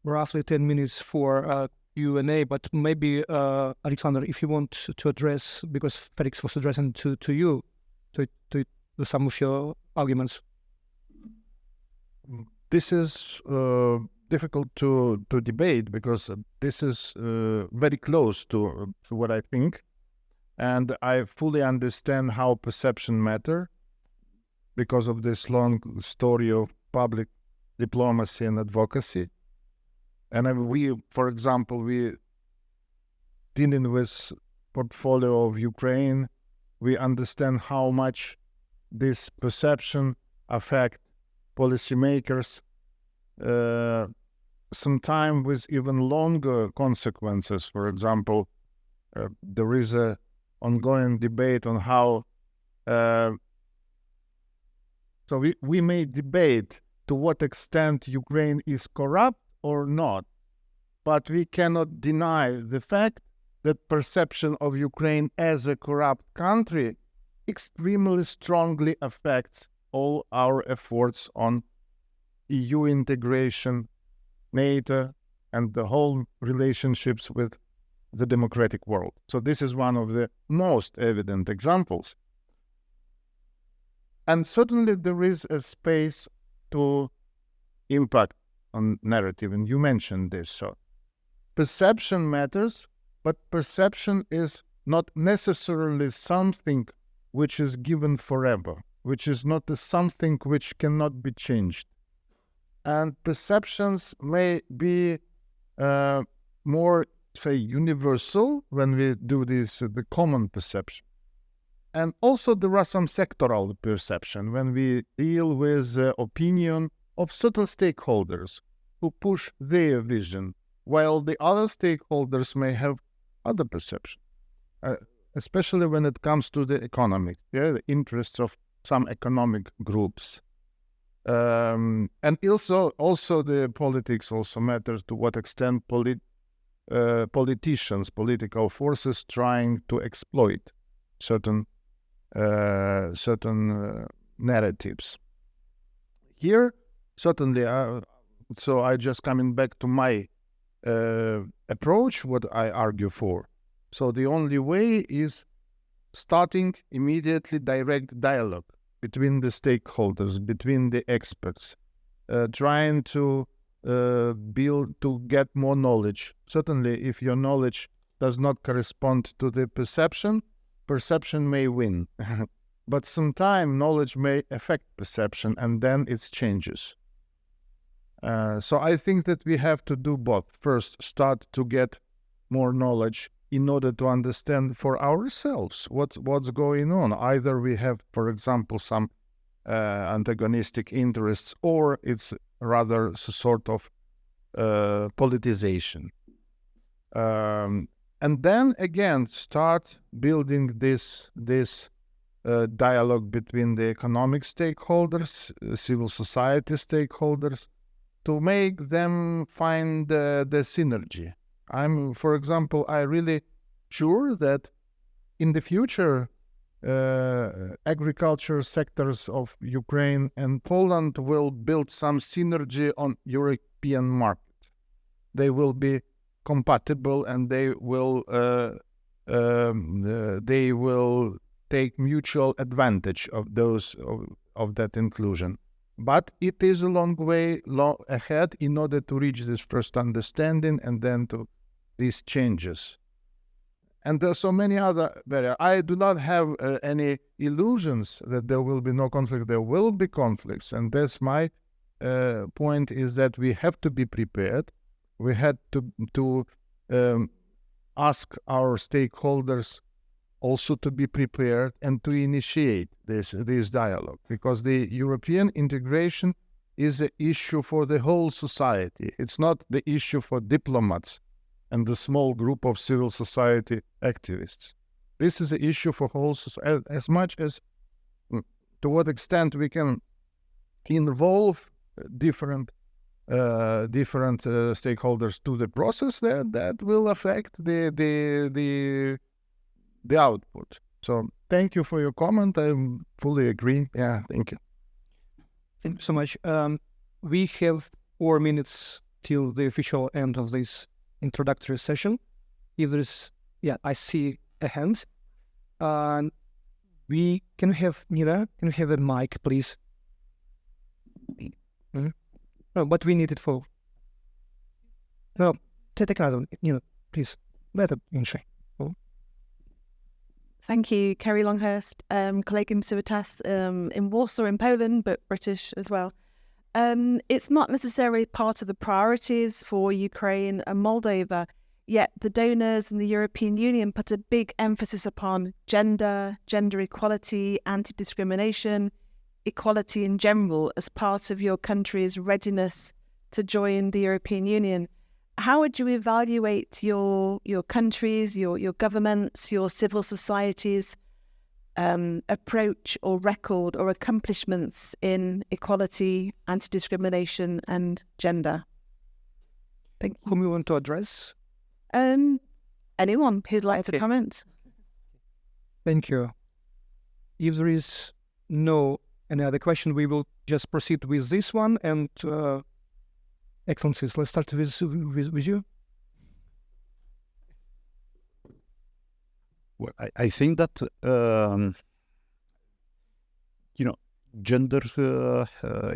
Speaker 1: roughly 10 minutes for Q&A, but maybe, Alexander, if you want to address, because Felix was addressing to you, to some of your arguments.
Speaker 2: This is difficult to debate, because this is very close to what I think, and I fully understand how perception matter because of this long story of public diplomacy and advocacy. And we, for example, we dealing with portfolio of Ukraine, we understand how much this perception affect policymakers, sometimes with even longer consequences. For example, there is a ongoing debate on how, so we may debate to what extent Ukraine is corrupt or not, but we cannot deny the fact that perception of Ukraine as a corrupt country extremely strongly affects all our efforts on EU integration, NATO, and the whole relationships with the democratic world. So this is one of the most evident examples. And certainly there is a space to impact on narrative, and you mentioned this. So perception matters, but perception is not necessarily something which is given forever, which is not something which cannot be changed. And perceptions may be more, say, universal when we do this, the common perception. And also there are some sectoral perception when we deal with the opinion of certain stakeholders who push their vision, while the other stakeholders may have other perception, especially when it comes to the economic, the interests of some economic groups. And also the politics also matters, to what extent politicians, political forces trying to exploit certain narratives. Here, certainly, so I just coming back to my approach, what I argue for. So the only way is starting immediately direct dialogue between the stakeholders, between the experts, trying to get more knowledge. Certainly, if your knowledge does not correspond to the perception may win. But sometimes knowledge may affect perception, and then it changes. So I think that we have to do both. First, start to get more knowledge in order to understand for ourselves what's going on. Either we have, for example, some antagonistic interests, or it's rather sort of politicization. And then again, start building this dialogue between the economic stakeholders, civil society stakeholders, to make them find the synergy. For example, I really sure that in the future, agriculture sectors of Ukraine and Poland will build some synergy on European market. They will be compatible, and they will take mutual advantage of of that inclusion. But it is a long way ahead in order to reach this first understanding and then to these changes. And there are so many other barriers. I do not have any illusions that there will be no conflict. There will be conflicts. And that's my point, is that we have to be prepared. We had to ask our stakeholders also to be prepared and to initiate this dialogue, because the European integration is an issue for the whole society. It's not the issue for diplomats and the small group of civil society activists. This is an issue for whole society, as much as to what extent we can involve different stakeholders to the process, that will affect the output. So thank you for your comment. I fully agree. Yeah, thank you.
Speaker 1: Thank you so much. We have 4 minutes till the official end of this introductory session. If there's, I see a hand. We can have Nina. Can we have a mic, please? Mm-hmm. No, but we need it for. No, take another one. Nina, please. Let it in.
Speaker 6: Thank you, Kerry Longhurst, Collegium Civitas in Warsaw in Poland, but British as well. It's not necessarily part of the priorities for Ukraine and Moldova, yet the donors and the European Union put a big emphasis upon gender equality, anti-discrimination, equality in general as part of your country's readiness to join the European Union. How would you evaluate your countries, your governments, your civil societies' approach or record or accomplishments in equality, anti-discrimination and gender? Thank you.
Speaker 1: Whom you want to address?
Speaker 6: Anyone who'd like to comment.
Speaker 1: Thank you. If there is no any other question, we will just proceed with this one. And Excellencies, let's start with you.
Speaker 3: Well, I think that gender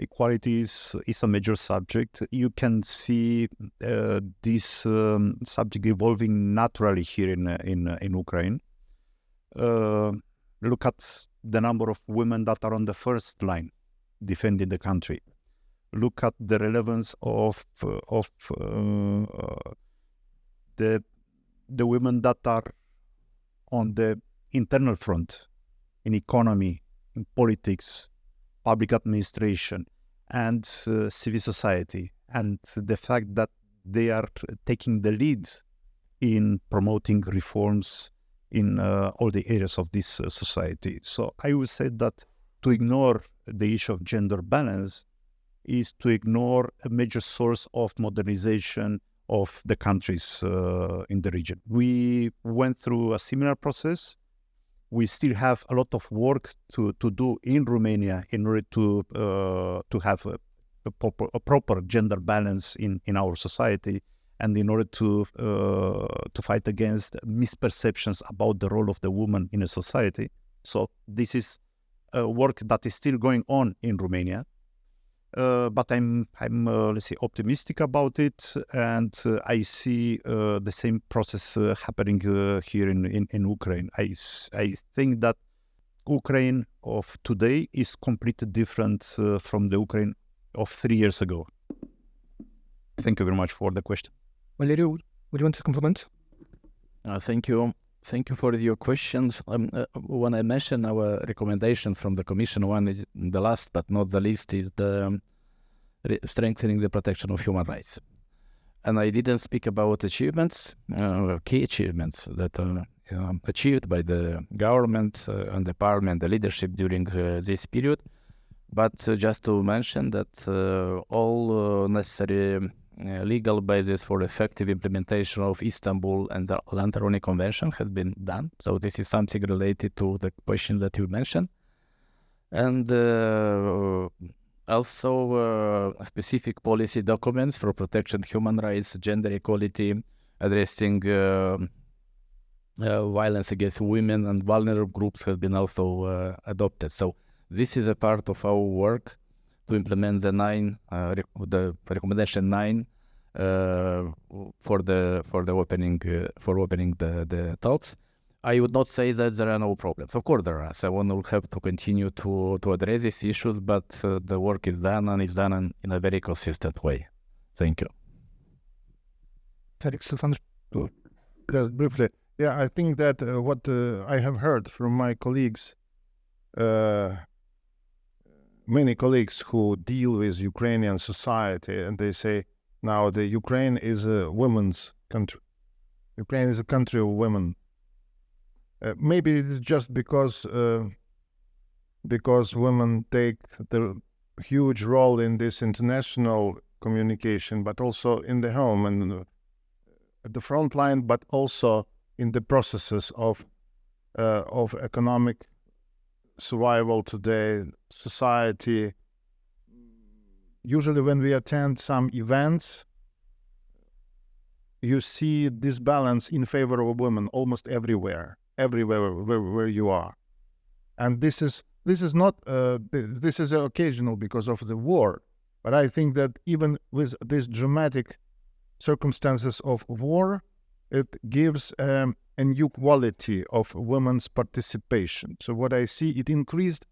Speaker 3: equality is a major subject. You can see this subject evolving naturally here in Ukraine. Look at the number of women that are on the first line defending the country. Look at the relevance of the women that are on the internal front, in economy, in politics, public administration, and civil society, and the fact that they are taking the lead in promoting reforms in all the areas of this society. So I would say that to ignore the issue of gender balance is to ignore a major source of modernization of the countries in the region. We went through a similar process. We still have a lot of work to do in Romania in order to have a proper gender balance in our society, and in order to fight against misperceptions about the role of the woman in a society. So this is work that is still going on in Romania. But I'm let's say optimistic about it, and I see the same process happening here in Ukraine. I think that Ukraine of today is completely different from the Ukraine of 3 years ago. Thank you very much for the question.
Speaker 1: Valerio, would you want to compliment?
Speaker 4: Thank you. Thank you for your questions. When I mentioned our recommendations from the Commission, one is the last but not the least is the strengthening the protection of human rights. And I didn't speak about achievements, key achievements that are achieved by the government and the parliament, the leadership during this period, but just to mention that all necessary legal basis for effective implementation of Istanbul and the Lantaroni Convention has been done. So this is something related to the question that you mentioned. And also specific policy documents for protection human rights, gender equality, addressing violence against women and vulnerable groups have been also adopted. So this is a part of our work to implement the recommendation 9 for opening the talks. I would not say that there are no problems. Of course there are. Someone will have to continue to address these issues, but the work is done, and it's done in a very consistent way. Thank you.
Speaker 2: Just briefly, yeah, I think that what I have heard from my colleagues, many colleagues who deal with Ukrainian society, and they say now the Ukraine is a women's country. Ukraine is a country of women. Maybe it's just because women take the huge role in this international communication, but also in the home and at the front line, but also in the processes of economic survival today, society. Usually when we attend some events, you see this balance in favor of women almost everywhere where you are. And this is not occasional because of the war, but I think that even with these dramatic circumstances of war, it gives a new quality of women's participation. So what I see, it increased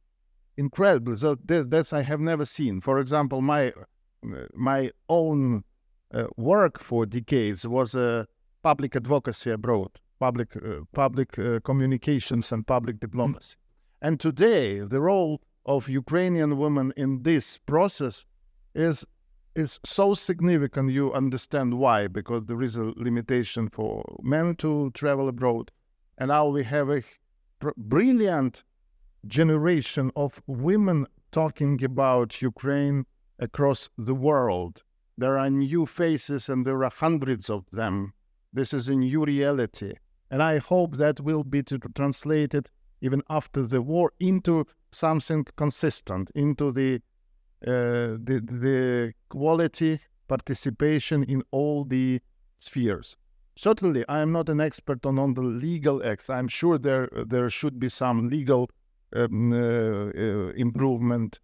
Speaker 2: incredibly. So that's I have never seen. For example, my own work for decades was public advocacy abroad, public communications and public diplomacy. And today, the role of Ukrainian women in this process is so significant. You understand why, because there is a limitation for men to travel abroad. And now we have a brilliant generation of women talking about Ukraine across the world. There are new faces and there are hundreds of them. This is a new reality. And I hope that will be translated even after the war into something consistent, into the quality participation in all the spheres. Certainly, I am not an expert on the legal acts. I'm sure there should be some legal improvement.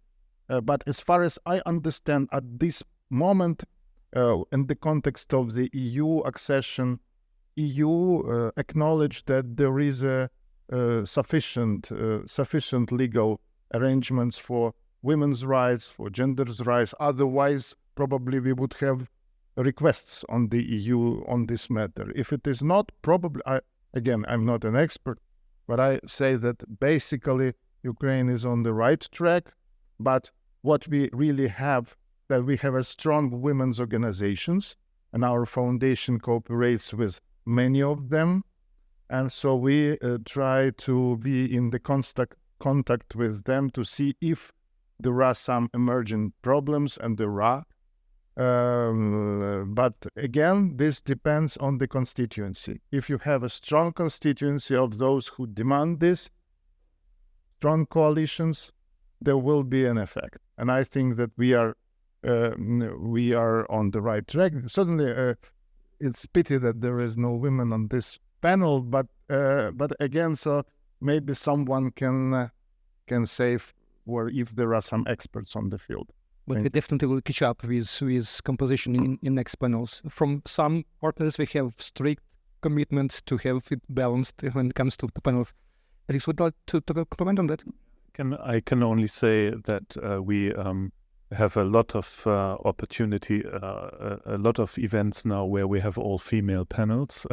Speaker 2: But as far as I understand at this moment, in the context of the EU accession, EU acknowledged that there is a sufficient legal arrangements for women's rights, for gender's rights. Otherwise, probably we would have requests on the EU on this matter. If it is not, probably, I'm not an expert, but I say that basically Ukraine is on the right track. But what we really have, that we have a strong women's organizations, and our foundation cooperates with many of them. And so we try to be in the contact with them to see if there are some emerging problems, and there are. But again, this depends on the constituency. If you have a strong constituency of those who demand this, strong coalitions, there will be an effect. And I think that we are on the right track. Certainly, it's pity that there is no women on this panel, but again, so maybe someone can say, or if there are some experts on the field.
Speaker 1: But we definitely will catch up with composition in next panels. From some partners, we have strict commitments to have it balanced when it comes to the panel. Alex, would you like to comment on that?
Speaker 5: I can only say that we have a lot of opportunity, a lot of events now where we have all female panels,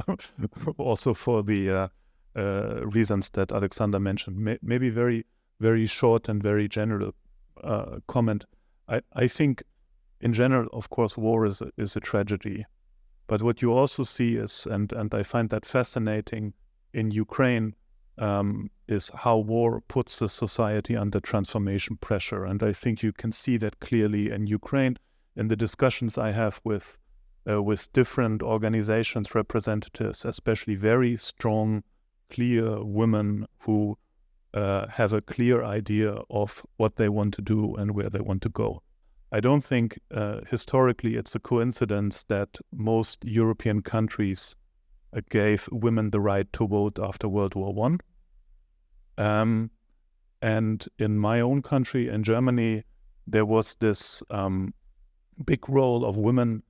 Speaker 5: also for the reasons that Alexander mentioned. Maybe very, very short and very general comment. I think in general, of course, war is a tragedy. But what you also see is, and I find that fascinating in Ukraine, is how war puts the society under transformation pressure. And I think you can see that clearly in Ukraine, in the discussions I have with different organizations, representatives, especially very strong, clear women who have a clear idea of what they want to do and where they want to go. I don't think historically it's a coincidence that most European countries gave women the right to vote after World War I. And in my own country, in Germany, there was this big role of women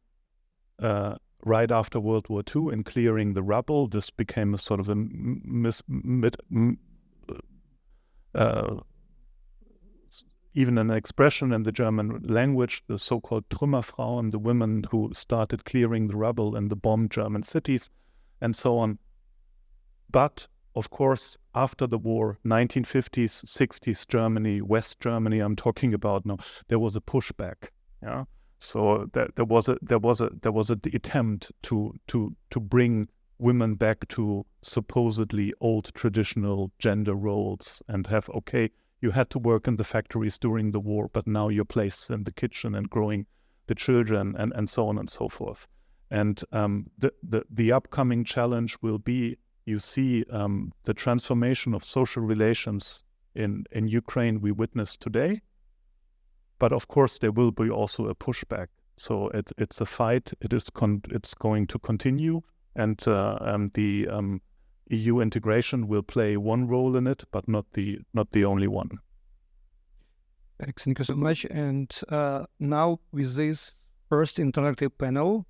Speaker 5: right after World War II in clearing the rubble. This became a sort of a even an expression in the German language, the so-called Trümmerfrauen, the women who started clearing the rubble in the bombed German cities, and so on. But, of course, after the war, 1950s, 60s Germany, West Germany, I'm talking about now, there was a pushback. Yeah, so there was an attempt to bring women back to supposedly old traditional gender roles and have, okay, you had to work in the factories during the war, but now your place in the kitchen and growing the children and so on and so forth. And the upcoming challenge will be, you see, the transformation of social relations in Ukraine we witness today. But of course, there will be also a pushback. So it's a fight. It's going to continue, and the EU integration will play one role in it, but not the only one.
Speaker 1: Thank you so much. And now with this first interactive panel,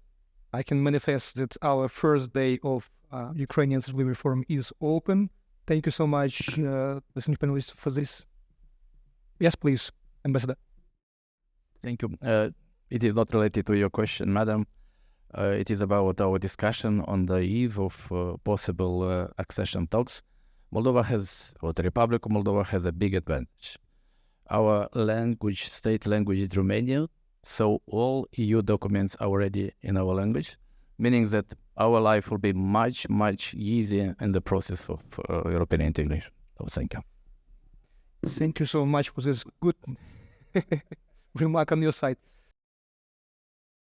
Speaker 1: I can manifest that our first day of Ukrainian Lviv Forum is open. Thank you so much, listening panelists, for this. Yes, please, Ambassador.
Speaker 4: Thank you. It is not related to your question, madam. It is about our discussion on the eve of possible accession talks. The Republic of Moldova has a big advantage. Our language, state language is Romanian, so all EU documents are already in our language, meaning that our life will be much, much easier in the process of European integration. So thank you.
Speaker 1: Thank you so much for this good remark on your side.